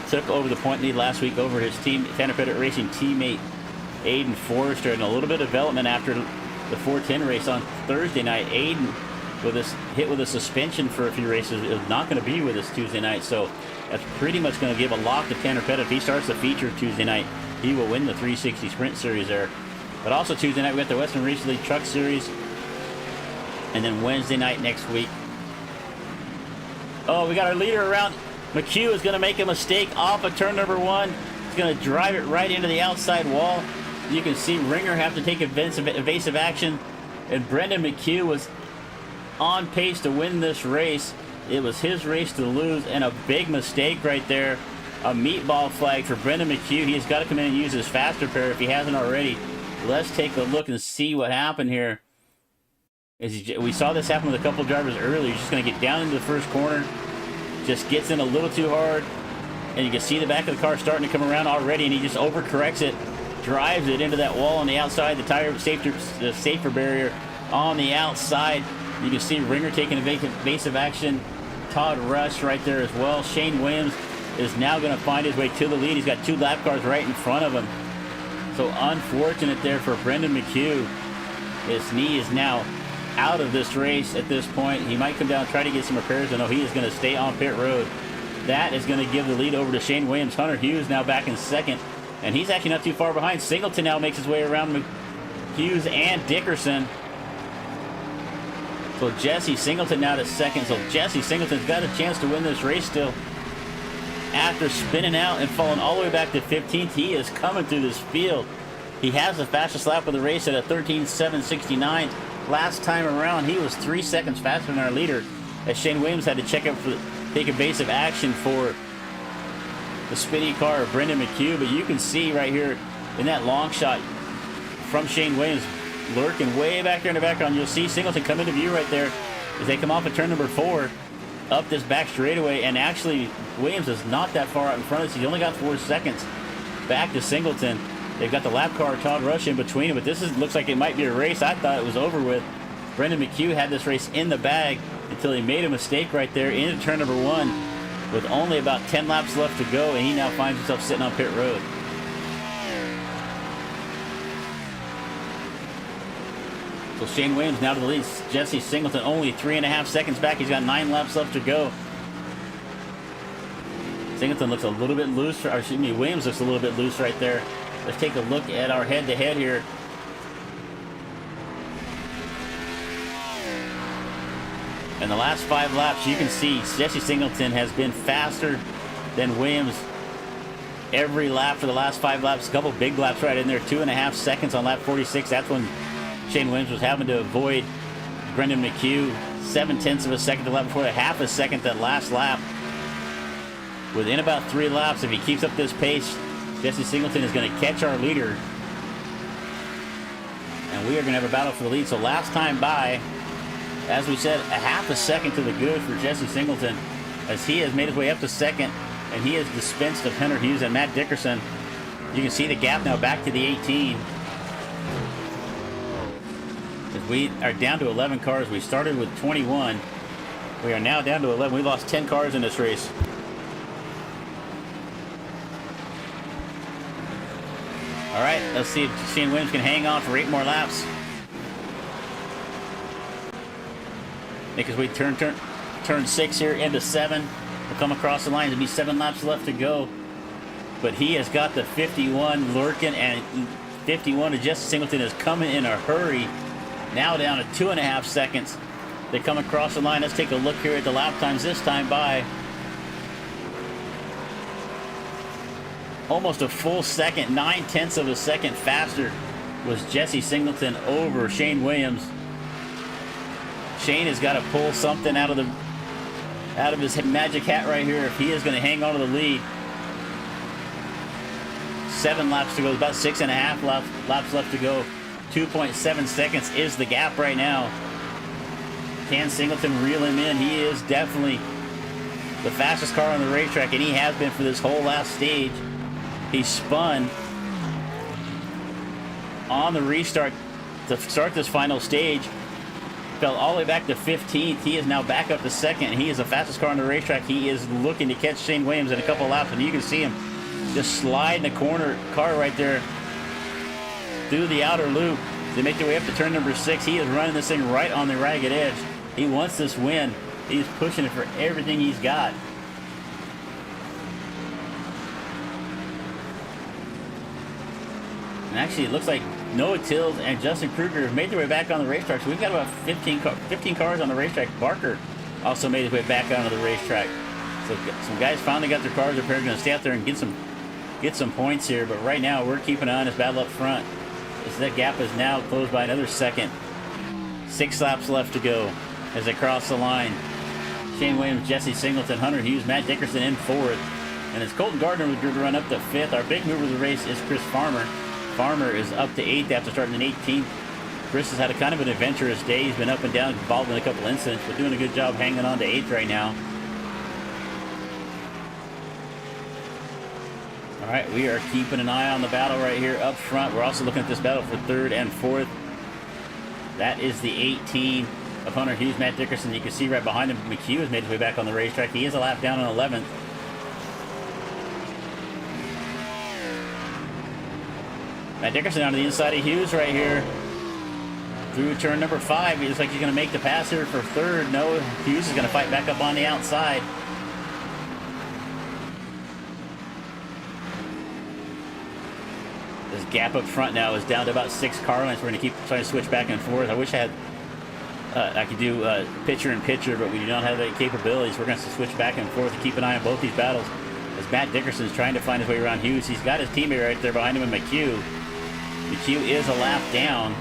took over the point lead last week over his Tanner Pettit Racing teammate Aiden Forrester, and a little bit of development after the 410 race on Thursday night. Aiden hit with a suspension for a few races. Is not going to be with us Tuesday night, so that's pretty much going to give a lock to Tanner Pettit. If he starts the feature Tuesday night, he will win the 360 Sprint Series there. But also Tuesday night, we got the Western Racing League Truck Series. And then Wednesday night next week. Oh, we got our leader around. McHugh is going to make a mistake off of turn number 1. He's going to drive it right into the outside wall. You can see Ringer have to take evasive action. And Brendan McHugh was on pace to win this race. It was his race to lose, and a big mistake right there. A meatball flag for Brendan McHugh. He has got to come in and use his faster pair if he hasn't already. Let's take a look and see what happened here. We saw this happen with a couple drivers earlier. He's just going to get down into the first corner. Just gets in a little too hard. And you can see the back of the car starting to come around already, and he just overcorrects it. Drives it into that wall on the outside. The safer barrier on the outside. You can see Ringer taking evasive action. Todd Rush right there as well. Shane Williams is now going to find his way to the lead. He's got 2 lap cars right in front of him. So unfortunate there for Brendan McHugh. His knee is now out of this race at this point. He might come down and try to get some repairs. I know he is going to stay on pit road. That is going to give the lead over to Shane Williams. Hunter Hughes now back in 2nd. And he's actually not too far behind. Singleton now makes his way around Hughes and Dickerson. So Jesse Singleton now to 2nd. So Jesse Singleton's got a chance to win this race still. After spinning out and falling all the way back to 15th, he is coming through this field. He has the fastest lap of the race at a 13:7.69. Last time around, he was 3 seconds faster than our leader, as Shane Williams had to take evasive action for the spinny car of Brendan McHugh. But you can see right here in that long shot from Shane Williams, lurking way back there in the background, you'll see Singleton come into view right there as they come off of turn number 4. up this back straightaway, and actually Williams is not that far out in front of us. He's only got 4 seconds back to Singleton. They've got the lap car Todd Rush in between them, but this looks like it might be a race. I thought it was over with. Brendan McHugh had this race in the bag until he made a mistake right there into turn number 1 with only about 10 laps left to go, and he now finds himself sitting on pit road. So Shane Williams now to the lead. Jesse Singleton only 3.5 seconds back. He's got 9 laps left to go. Singleton looks a little bit loose, or excuse me, Williams looks a little bit loose right there. Let's take a look at our head-to-head here. In the last 5 laps, you can see Jesse Singleton has been faster than Williams every lap for the last 5 laps. A couple big laps right in there. 2.5 seconds on lap 46. That's when Shane Williams was having to avoid Brendan McHugh. 0.7 of a second the lap before, a half a second that last lap. Within about 3 laps, if he keeps up this pace, Jesse Singleton is going to catch our leader. And we are going to have a battle for the lead. So last time by, as we said, a half a second to the good for Jesse Singleton, as he has made his way up to second, and he has dispensed of Hunter Hughes and Matt Dickerson. You can see the gap now back to the 18. As we are down to 11 cars. We started with 21. We are now down to 11. We lost 10 cars in this race. All right, let's see if Shane Williams can hang on for 8 more laps. Make his way turn 6 here into 7. We'll come across the line. There'll be 7 laps left to go. But he has got the 51 lurking, and 51 of Jesse Singleton is coming in a hurry. Now down to 2.5 seconds. They come across the line. Let's take a look here at the lap times this time by. Almost a full second, 0.9 of a second faster was Jesse Singleton over Shane Williams. Shane has got to pull something out of his magic hat right here if he is going to hang on to the lead. 7 laps to go, about 6.5 laps left to go. 2.7 seconds is the gap right now. Can Singleton reel him in? He is definitely the fastest car on the racetrack, and he has been for this whole last stage. He spun on the restart to start this final stage. Fell all the way back to 15th. He is now back up to second. He is the fastest car on the racetrack. He is looking to catch Shane Williams in a couple of laps, and you can see him just slide in the corner car right there through the outer loop. They make their way up to turn number 6. He is running this thing right on the ragged edge. He wants this win. He's pushing it for everything he's got. And actually, it looks like Noah Tills and Justin Kruger have made their way back on the racetrack. So we've got about 15 cars on the racetrack. Barker also made his way back onto the racetrack. So some guys finally got their cars repaired. Going to stay out there and get some points here. But right now, we're keeping an eye on this battle up front. As that gap is now closed by another second. 6 laps left to go as they cross the line. Shane Williams, Jesse Singleton, Hunter Hughes, Matt Dickerson in 4th. And as Colton Gardner was going to run up to 5th, our big mover of the race is Chris Farmer. Farmer is up to 8th after starting in 18th. Chris has had a kind of an adventurous day. He's been up and down, involved in a couple incidents, but doing a good job hanging on to 8th right now. All right, we are keeping an eye on the battle right here up front. We're also looking at this battle for 3rd and 4th. That is the 18 of Hunter Hughes, Matt Dickerson. You can see right behind him, McHugh has made his way back on the racetrack. He is a lap down on 11th. Matt Dickerson on the inside of Hughes right here. Through turn number 5. He looks like he's going to make the pass here for 3rd. No, Hughes is going to fight back up on the outside. This gap up front now is down to about 6 car lengths. We're going to keep trying to switch back and forth. I wish I could do pitcher and pitcher, but we do not have that capability. So we're going to switch back and forth to keep an eye on both these battles. As Matt Dickerson is trying to find his way around Hughes. He's got his teammate right there behind him in McHugh. McHugh is a lap down.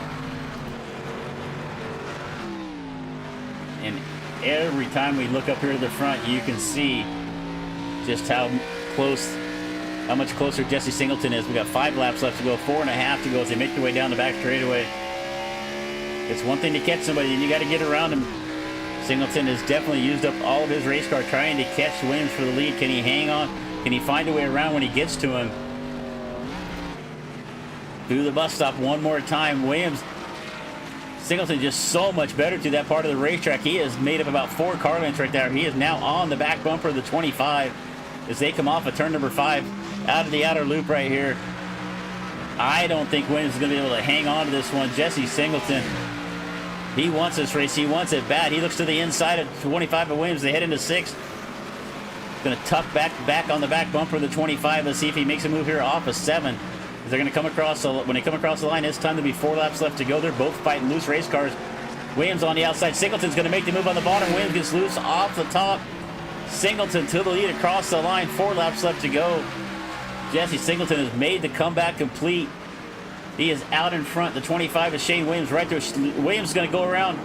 And every time we look up here to the front, you can see just how much closer Jesse Singleton is. We got 5 laps left to go, 4.5 to go as they make their way down the back straightaway. It's one thing to catch somebody, and you got to get around him. Singleton has definitely used up all of his race car trying to catch Williams for the lead. Can he hang on? Can he find a way around when he gets to him? Through the bus stop one more time. Williams, Singleton just so much better through that part of the racetrack. He has made up about 4 car lengths right there. He is now on the back bumper of the 25 as they come off of turn number 5 out of the outer loop right here. I don't think Williams is going to be able to hang on to this one. Jesse Singleton, he wants this race. He wants it bad. He looks to the inside of 25 of Williams. They head into 6th. Going to tuck back on the back bumper of the 25. Let's see if he makes a move here off of 7. They're going to come across, when they come across the line, it's time to be 4 laps left to go. They're both fighting loose race cars. Williams on the outside. Singleton's going to make the move on the bottom. Williams gets loose off the top. Singleton to the lead across the line. 4 laps left to go. Jesse Singleton has made the comeback complete. He is out in front. The 25 is Shane Williams right there. Williams is going to go around.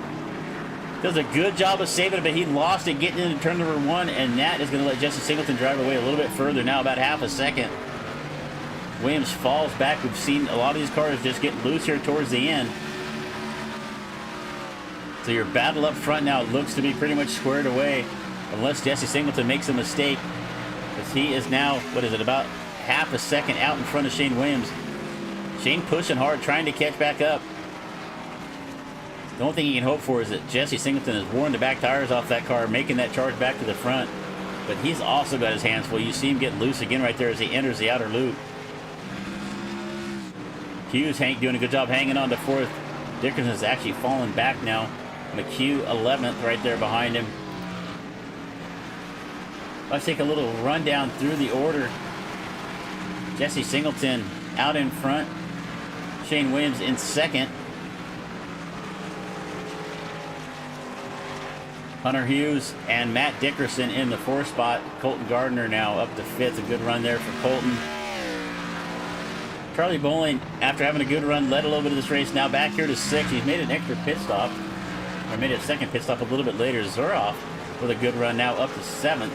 Does a good job of saving it, but he lost it getting into turn number 1, and that is going to let Jesse Singleton drive away a little bit further now, about half a second. Williams falls back. We've seen a lot of these cars just get loose here towards the end. So your battle up front now looks to be pretty much squared away, unless Jesse Singleton makes a mistake, because he is now, what is it, about half a second out in front of Shane Williams. Shane pushing hard, trying to catch back up. The only thing he can hope for is that Jesse Singleton has worn the back tires off that car, making that charge back to the front. But he's also got his hands full. You see him get loose again right there as he enters the outer loop. Hughes, Hank doing a good job hanging on to 4th. Dickerson has actually fallen back now. McHugh 11th right there behind him. Let's take a little rundown through the order. Jesse Singleton out in front. Shane Williams in 2nd. Hunter Hughes and Matt Dickerson in the 4th spot. Colton Gardner now up to 5th. A good run there for Colton. Charlie Bowling, after having a good run, led a little bit of this race. Now back here to 6th. He's made an extra pit stop. Or made a second pit stop a little bit later. Zuroff with a good run now up to 7th.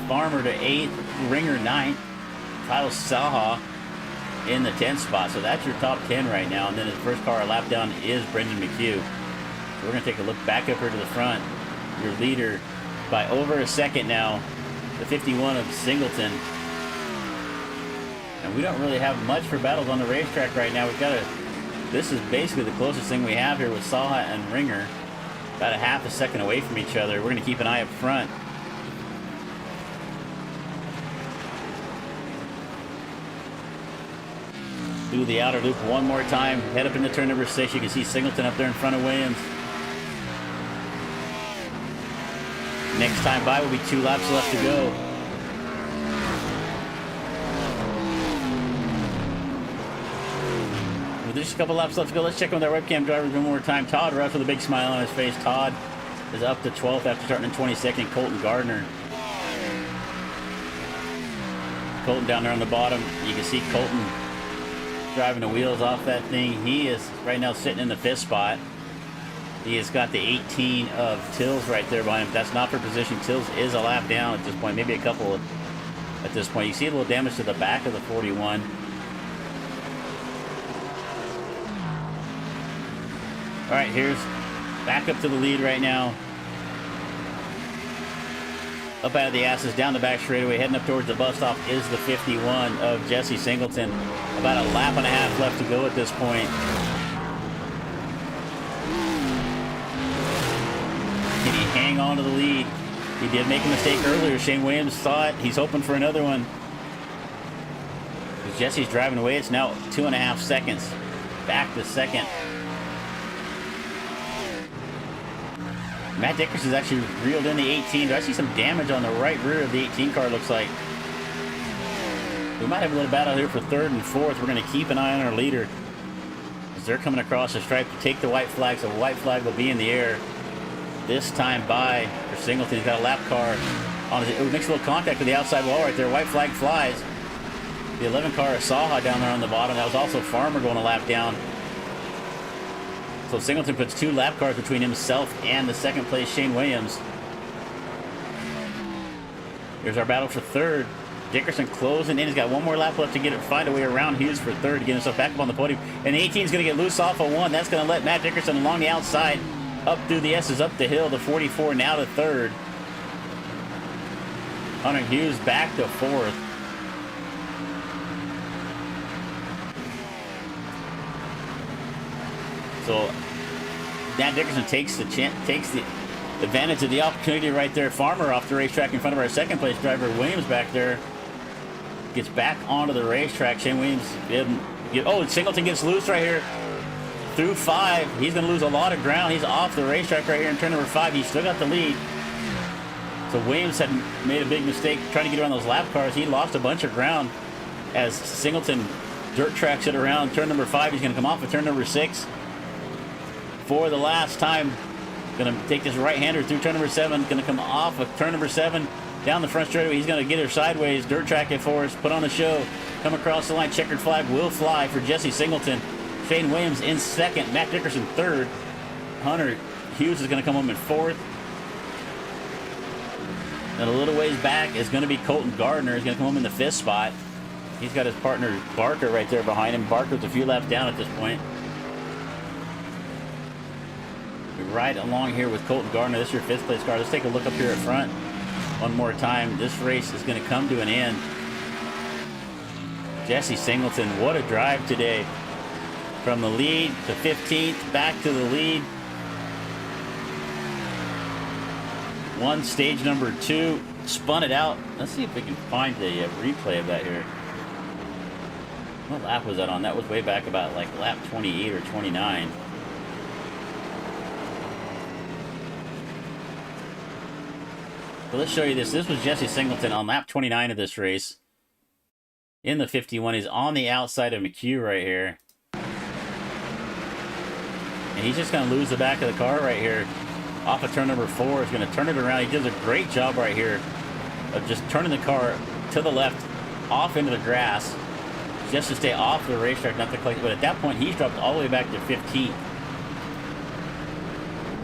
Farmer to 8th. Ringer 9th. Kyle Saha in the 10th spot. So that's your top 10 right now. And then his first car a lap down is Brendan McHugh. So we're going to take a look back up here to the front. Your leader by over a second now. The 51 of Singleton. And we don't really have much for battles on the racetrack right now. We've got this is basically the closest thing we have here with Saha and Ringer. About a half a second away from each other. We're going to keep an eye up front. Through the outer loop one more time. Head up into turn number 6. You can see Singleton up there in front of Williams. Next time by will be 2 laps left to go. There's just a couple laps left to go. Let's check on their webcam drivers one more time. Todd Rush with a big smile on his face. Todd is up to 12th after starting in 22nd. Colton Gardner. Colton down there on the bottom. You can see Colton driving the wheels off that thing. He is right now sitting in the 5th spot. He has got the 18 of Tills right there behind him. That's not for position. Tills is a lap down at this point. Maybe a couple at this point. You see a little damage to the back of the 41. All right, here's back up to the lead right now. Up out of the Asses, down the back straightaway, heading up towards the bus stop is the 51 of Jesse Singleton. About a lap and a half left to go at this point. Can he hang on to the lead? He did make a mistake earlier. Shane Williams saw it. He's hoping for another one. As Jesse's driving away, it's now 2.5 seconds. Back to 2nd. Matt Dickerson's actually reeled in the 18. Do I see some damage on the right rear of the 18 car, looks like. We might have a little battle here for 3rd and 4th. We're going to keep an eye on our leader as they're coming across the stripe to take the white flag. So the white flag will be in the air. This time by for Singleton. He's got a lap car on his, it makes a little contact with the outside wall right there. White flag flies. The 11 car is Saha down there on the bottom. That was also Farmer going a lap down. So Singleton puts 2 lap cars between himself and the 2nd place Shane Williams. Here's our battle for 3rd. Dickerson closing in. He's got 1 more lap left to get it, find a way around Hughes for 3rd to get himself back up on the podium. And the 18 is going to get loose off of 1. That's going to let Matt Dickerson along the outside up through the S's, up the hill to 44, now to third. Hunter Hughes back to fourth. So Dan Dickerson takes the advantage of the opportunity right there. Farmer off the racetrack in front of our second place driver. Williams back there gets back onto the racetrack. Shane Williams, oh, Singleton gets loose right here through 5. He's going to lose a lot of ground. He's off the racetrack right here in turn number 5. He's still got the lead. So Williams had made a big mistake trying to get around those lap cars. He lost a bunch of ground as Singleton dirt tracks it around turn number 5. He's going to come off of turn number 6 for the last time. Going to take this right-hander through turn number 7. Going to come off of turn number 7 down the front straightaway. He's going to get her sideways, dirt track it for us, put on the show, come across the line. Checkered flag will fly for Jesse Singleton. Shane Williams in second, Matt Dickerson third. Hunter Hughes is going to come home in fourth. And a little ways back is going to be Colton Gardner. He's going to come home in the 5th spot. He's got his partner Barker right there behind him. Barker's a few laps down at this point. We're right along here with Colton Gardner. This is your 5th place car. Let's take a look up here at front one more time. This race is going to come to an end. Jesse Singleton, what a drive today. From the lead to 15th, back to the lead. Won stage number 2, spun it out. Let's see if we can find the replay of that here. What lap was that on? That was way back about like lap 28 or 29. So let's show you this. This was Jesse Singleton on lap 29 of this race. In the 51, he's on the outside of McHugh right here. And he's just going to lose the back of the car right here. Off of turn number 4, he's going to turn it around. He does a great job right here of just turning the car to the left, off into the grass, just to stay off the racetrack, not to collect. But at that point, he's dropped all the way back to 15th.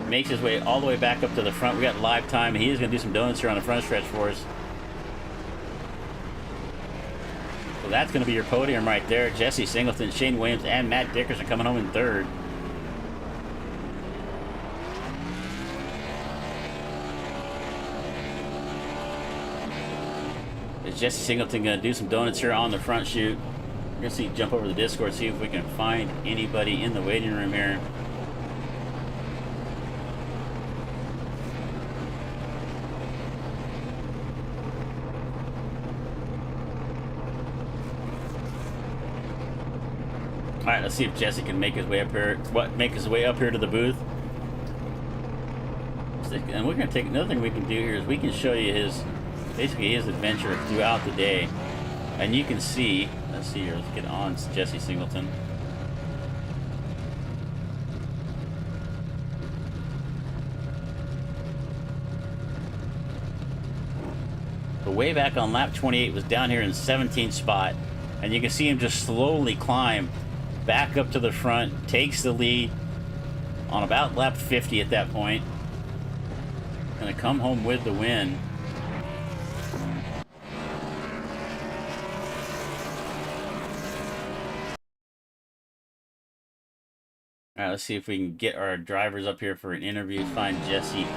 Makes his way all the way back up to the front. We got live time, and he is going to do some donuts here on the front stretch for us. So that's going to be your podium right there. Jesse Singleton, Shane Williams, and Matt Dickerson coming home in third. Is Jesse Singleton going to do some donuts here on the front chute? We're going to see, jump over the Discord, see if we can find anybody in the waiting room here. All right, let's see if Jesse can make his way up here. Make his way up here to the booth. And we're gonna take another thing we can do here is we can show you basically his adventure throughout the day, and you can see. Let's see here. Let's get on Jesse Singleton. The way back on lap 28 was down here in 17th spot, and you can see him just slowly climb back up to the front, takes the lead on about lap 50 at that point. Gonna come home with the win. All right, let's see if we can get our drivers up here for an interview. Find Jesse.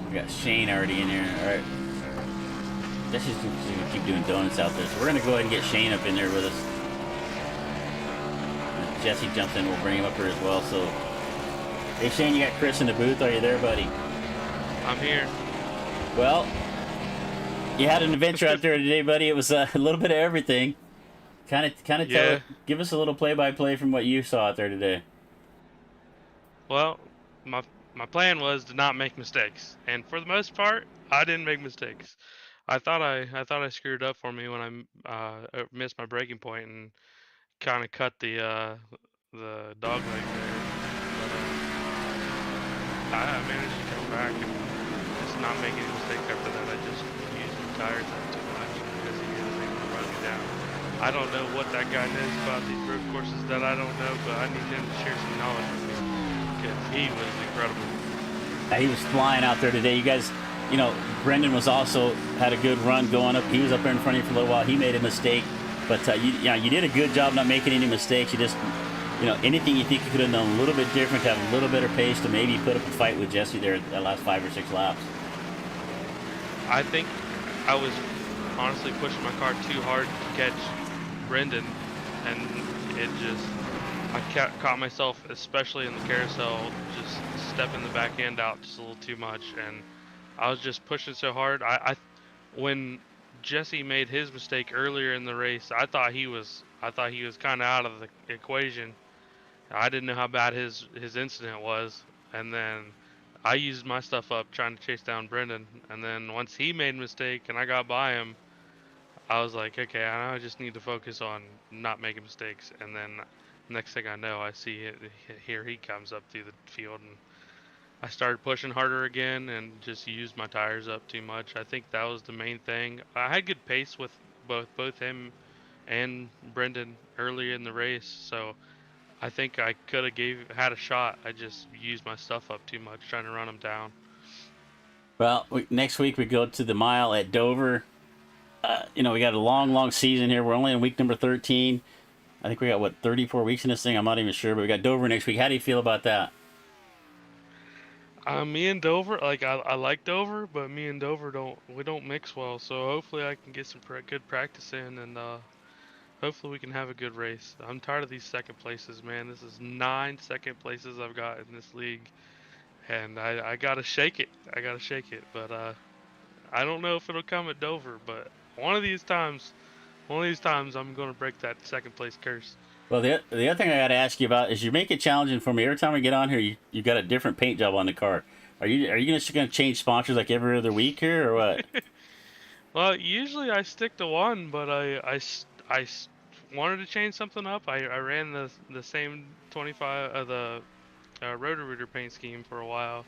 We got Shane already in here. All right. Jesse's going to keep doing donuts out there. So we're going to go ahead and get Shane up in there with us. If Jesse jumps in, we'll bring him up here as well. So, hey Shane, you got Chris in the booth. Are you there, buddy? I'm here. Well, you had an adventure out there today, buddy. It was a little bit of everything. Kind of Yeah. Give us a little play-by-play from what you saw out there today. Well, my plan was to not make mistakes, and for the most part, I didn't make mistakes. I thought I screwed up for me when I missed my braking point and kind of cut the dog leg there. But I managed to come back and just not make any mistakes after that. I just used the tires up too much because he was able to run me down. I don't know what that guy knows about these road courses that I don't know, but I need him to share some knowledge with me because he was incredible. He was flying out there today. You guys, you know, Brendan was also had a good run going up. He was up there in front of you for a little while. He made a mistake, but you did a good job not making any mistakes. You just anything you think you could have done a little bit different to have a little better pace to maybe put up a fight with Jesse there at the last 5 or 6 laps? I think I was honestly pushing my car too hard to catch Brendan, and I caught myself, especially in the carousel, just stepping the back end out just a little too much, and I was just pushing so hard. When Jesse made his mistake earlier in the race, I thought he was kind of out of the equation. I didn't know how bad his incident was, and then I used my stuff up trying to chase down Brendan, and then once he made a mistake and I got by him, I was like, okay, I just need to focus on not making mistakes. And then next thing I know, I see it, here he comes up through the field, and I started pushing harder again and just used my tires up too much. I think that was the main thing. I had good pace with both him and Brendan early in the race, so I think I could have had a shot. I just used my stuff up too much trying to run him down. Well, next week we go to the mile at Dover. We got a long season here. We're only in week number 13. I think we got 34 weeks in this thing. I'm not even sure, but we got Dover next week. How do you feel about that? Me and Dover, I like Dover, but me and Dover don't mix well. So hopefully I can get some good practice in, and hopefully we can have a good race. I'm tired of these second places, man. This is 9 second places I've got in this league, and I gotta shake it. But I don't know if it'll come at Dover, but one of these times I'm gonna break that second place curse. Well, the other thing I got to ask you about is you make it challenging for me. Every time we get on here, you got a different paint job on the car. Are you just gonna change sponsors like every other week here, or what? Well, usually I stick to one, but I wanted to change something up. I ran the same 25 the Roto-Rooter paint scheme for a while,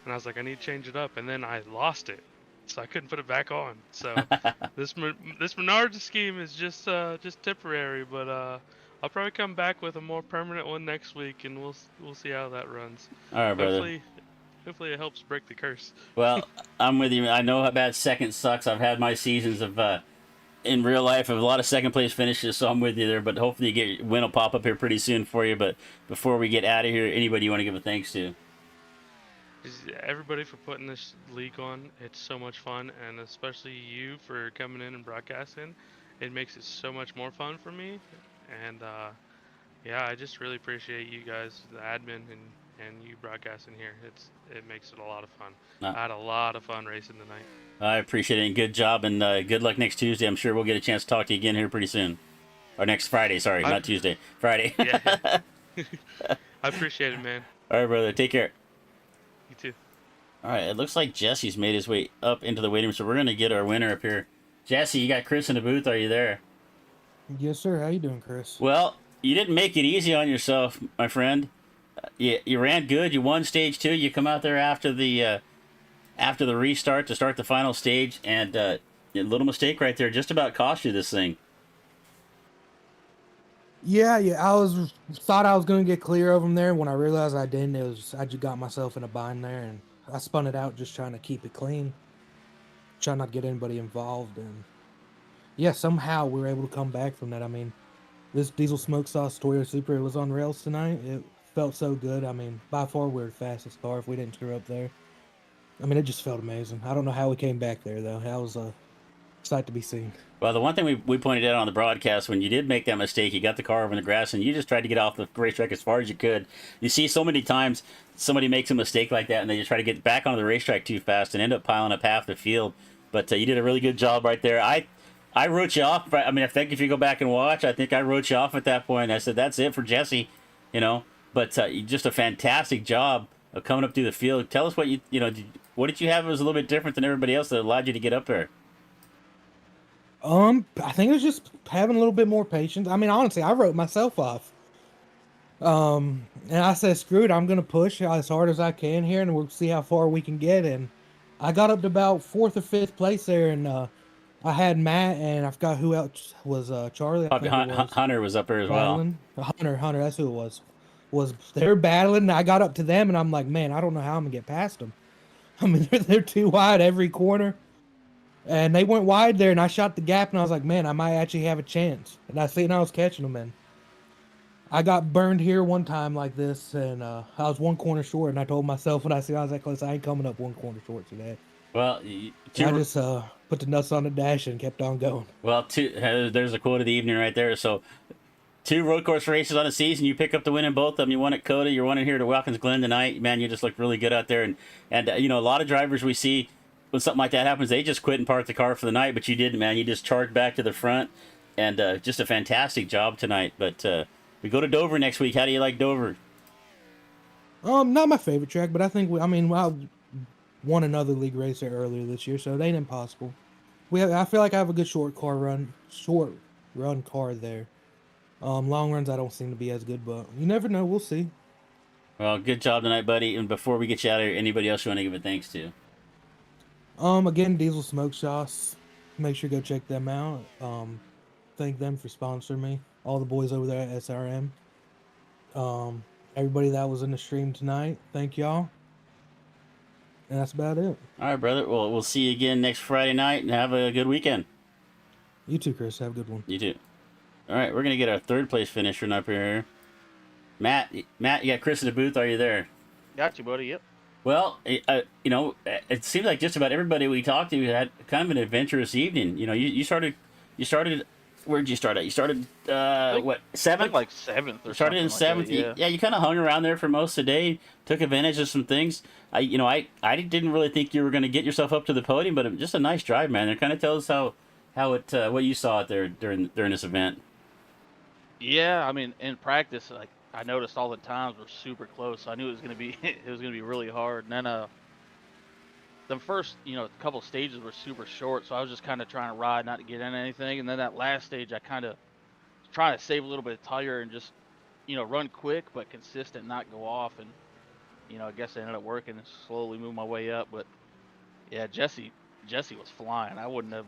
and I was like, I need to change it up, and then I lost it, so I couldn't put it back on. So this Menards scheme is just temporary, but I'll probably come back with a more permanent one next week, and we'll see how that runs. All right, brother. Hopefully it helps break the curse. Well, I'm with you. I know how bad second sucks. I've had my seasons of in real life of a lot of second place finishes, so I'm with you there. But hopefully win will pop up here pretty soon for you. But before we get out of here, anybody you want to give a thanks to? Everybody for putting this league on. It's so much fun, and especially you for coming in and broadcasting. It makes it so much more fun for me. And yeah, I just really appreciate you guys, the admin, and you broadcasting here. It makes it a lot of fun. I had a lot of fun racing tonight. I appreciate it, and good job, and good luck next Tuesday. I'm sure we'll get a chance to talk to you again here pretty soon. Or next Friday, sorry, not Tuesday. Friday. Yeah. I appreciate it, man. All right, brother. Take care. You too. All right, it looks like Jesse's made his way up into the waiting room, so we're going to get our winner up here. Jesse, you got Chris in the booth. Are you there? Yes, sir. How you doing, Chris? Well, you didn't make it easy on yourself, my friend. You ran good. You won stage 2. You come out there after the restart to start the final stage, and a little mistake right there just about cost you this thing. Yeah. I thought I was gonna get clear of them there. When I realized I didn't, I just got myself in a bind there, and I spun it out just trying to keep it clean, trying not to get anybody involved, and yeah, somehow we were able to come back from that. I mean, this diesel smoke sauce Toyota Supra was on rails tonight. It felt so good. I mean, by far we were the fastest car if we didn't screw up there. I mean, it just felt amazing. I don't know how we came back there, though. That was a sight to be seen. Well, the one thing we pointed out on the broadcast, when you did make that mistake, you got the car over in the grass, and you just tried to get off the racetrack as far as you could. You see so many times somebody makes a mistake like that, and they just try to get back onto the racetrack too fast and end up piling up half the field. But you did a really good job right there. I wrote you off. I mean, I think if you go back and watch, I think I wrote you off at that point. I said, that's it for Jesse, But just a fantastic job of coming up through the field. Tell us what what did you have that was a little bit different than everybody else that allowed you to get up there? I think it was just having a little bit more patience. I mean, honestly, I wrote myself off. And I said, screw it, I'm gonna push as hard as I can here, and we'll see how far we can get. And I got up to about 4th or 5th place there, and I had Matt, and I forgot who else was Charlie. Hunter was up there as well. Hunter, that's who it was. They were battling, and I got up to them, and I'm like, man, I don't know how I'm gonna get past them. I mean, they're too wide every corner, and they went wide there, and I shot the gap, and I was like, man, I might actually have a chance. And I was catching them, and I got burned here one time like this, and I was one corner short, and I told myself when I see I was that close, I ain't coming up one corner short today. Well, And I just put the nuts on the dash and kept on going. there's a quote of the evening right there. So 2 road course races on a season, you pick up the win in both of them. You won at Coda, you're winning here to Watkins Glen tonight. Man, you just look really good out there. And you know, a lot of drivers we see when something like that happens, they just quit and park the car for the night. But you didn't, man. You just charged back to the front, and just a fantastic job tonight. But we go to Dover next week. How do you like Dover? Not my favorite track, but I think I won another league race there earlier this year, so it ain't impossible. I feel like I have a good short run car there. Long runs I don't seem to be as good, but you never know. We'll see. Well, good job tonight, buddy. And before we get you out of here, anybody else you want to give a thanks to? Again, Diesel Smoke Shots. Make sure to go check them out. Thank them for sponsoring me. All the boys over there at SRM. Everybody that was in the stream tonight, thank y'all. And that's about it. All right, brother. Well, we'll see you again next Friday night, and have a good weekend. You too, Chris. Have a good one. You too. All right, we're gonna get our 3rd place finisher up here. Matt, you got Chris in the booth. Are you there? Got you, buddy. Yep. Well, you know, it seems like just about everybody we talked to had kind of an adventurous evening. You know, you started. Where'd you start at? You started what, 7th? Like 7th or started in something 7th. like that, yeah. You kind of hung around there for most of the day. Took advantage of some things. I didn't really think you were going to get yourself up to the podium, but just a nice drive, man. It kind of tells how it what you saw out there during this event. Yeah, I mean, in practice, like I noticed all the times were super close. So I knew it was gonna be really hard. And then the first couple stages were super short, so I was just kind of trying to ride, not to get in anything. And then that last stage, I kind of trying to save a little bit of tire and just run quick but consistent, not go off. And I guess I ended up working and slowly move my way up. But yeah, Jesse was flying. I wouldn't have.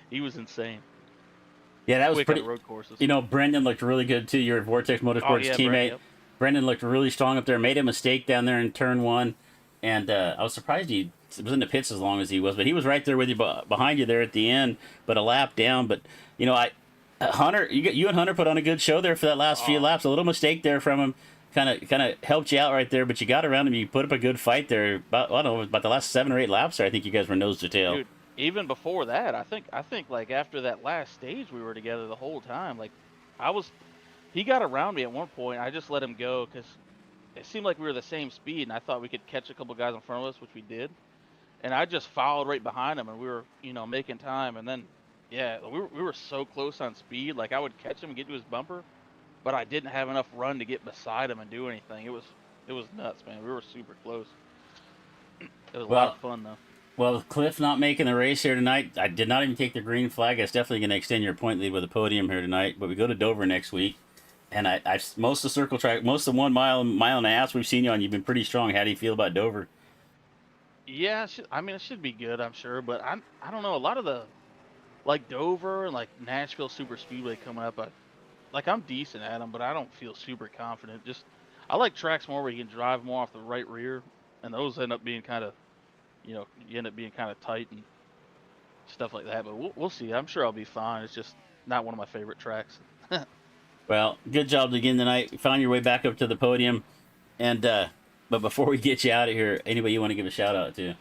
He was insane. Yeah, that was Quick pretty. on road courses. Brendan looked really good too. Your Vortex Motorsports teammate. Yep. Brendan looked really strong up there. Made a mistake down there in turn 1, and I was surprised he was in the pits as long as he was. But he was right there with you, behind you there at the end, but a lap down. But Hunter, you and Hunter put on a good show there for that last few laps. A little mistake there from him, kind of helped you out right there. But you got around him. You put up a good fight there. About the last 7 or 8 laps there. I think you guys were nose to tail. Dude, even before that, I think like after that last stage, we were together the whole time. Like, he got around me at one point. I just let him go because it seemed like we were the same speed, and I thought we could catch a couple guys in front of us, which we did. And I just followed right behind him, and we were, making time. And then, yeah, we were so close on speed. Like, I would catch him and get to his bumper, but I didn't have enough run to get beside him and do anything. It was nuts, man. We were super close. It was a lot of fun, though. Well, with Cliff not making the race here tonight, I did not even take the green flag. It's definitely going to extend your point lead with a podium here tonight. But we go to Dover next week, and I most of the circle track, most of the 1 mile and a half we've seen you on, you've been pretty strong. How do you feel about Dover? Yeah, it should be good, I'm sure. But I don't know. A lot of the, like Dover and like Nashville Super Speedway coming up, I'm decent at them, but I don't feel super confident. I like tracks more where you can drive more off the right rear, and those end up being kind of, you end up being kind of tight and stuff like that. But we'll see. I'm sure I'll be fine. It's just not one of my favorite tracks. Well, good job again tonight. You found your way back up to the podium. And but before we get you out of here, anybody you want to give a shout out to?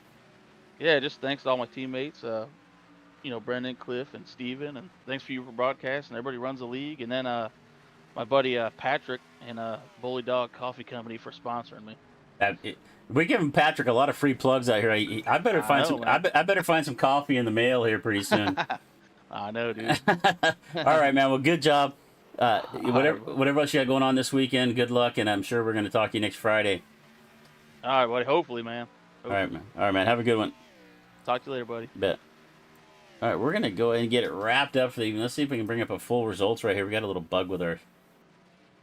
Yeah, just thanks to all my teammates. Brendan, Cliff, and Steven, and thanks for you for broadcasting. Everybody runs the league, and then my buddy Patrick and Bully Dog Coffee Company for sponsoring me. We're giving Patrick a lot of free plugs out here. I better find some. I better find some coffee in the mail here pretty soon. I know, dude. All right, man. Well, good job. Whatever else you got going on this weekend, good luck, and I'm sure we're going to talk to you next Friday. All right, buddy. Hopefully, man. All right, man. Have a good one. Talk to you later, buddy. Bet. All right, we're going to go ahead and get it wrapped up for the evening. Let's see if we can bring up a full results right here. We got a little bug with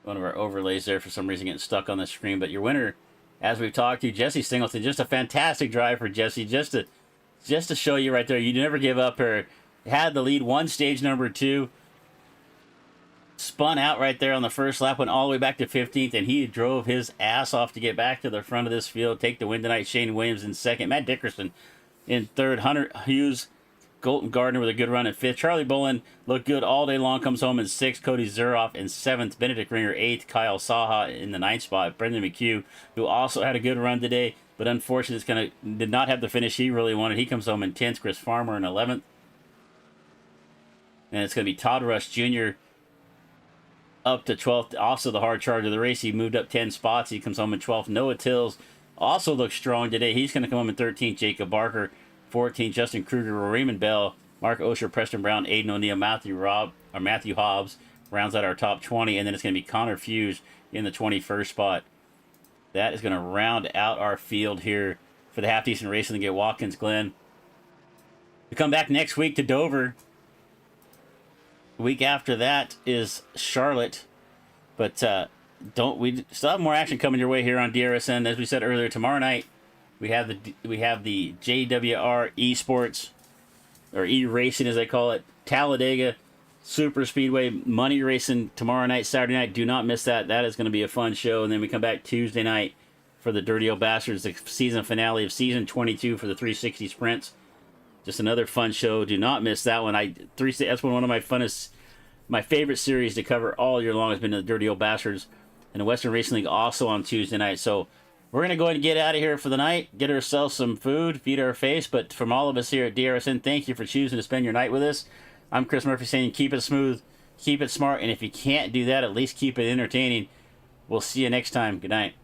one of our overlays there for some reason getting stuck on the screen. But your winner, as we've talked to, Jesse Singleton, just a fantastic drive for Jesse. Just to show you right there, you never give up. Or had the lead, won stage number 2, spun out right there on the first lap, went all the way back to 15th, and he drove his ass off to get back to the front of this field, take the win tonight. Shane Williams in second, Matt Dickerson in third, Hunter Hughes Colton Gardner with a good run in 5th. Charlie Bolin looked good all day long, comes home in 6th. Cody Zuroff in 7th. Benedict Ringer 8th. Kyle Saha in the 9th spot. Brendan McHugh, who also had a good run today, but unfortunately did not have the finish he really wanted. He comes home in 10th. Chris Farmer in 11th. And it's going to be Todd Rush Jr. up to 12th. Also the hard charge of the race. He moved up 10 spots. He comes home in 12th. Noah Tills also looks strong today. He's going to come home in 13th. Jacob Barker 14th. Justin Kruger, Raymond Bell, Mark Osher, Preston Brown, Aiden O'Neill, Matthew Hobbs rounds out our top 20. And then it's going to be Connor Fuse in the 21st spot. That is going to round out our field here for the half-decent racing at Watkins Glen. We come back next week to Dover. The week after that is Charlotte. But we still have more action coming your way here on DRSN. As we said earlier, tomorrow night we have the JWR Esports, or E-Racing as they call it, Talladega Super Speedway money racing tomorrow night, Saturday night. Do not miss that. That is going to be a fun show. And then we come back Tuesday night for the Dirty Old Bastards, the season finale of season 22 for the 360 sprints. Just another fun show. Do not miss that one. That's one of my favorite series to cover all year long has been the Dirty Old Bastards and the Western Racing League also on Tuesday night. So we're going to go ahead and get out of here for the night, get ourselves some food, feed our face. But from all of us here at DRSN, thank you for choosing to spend your night with us. I'm Chris Murphy saying keep it smooth, keep it smart, and if you can't do that, at least keep it entertaining. We'll see you next time. Good night.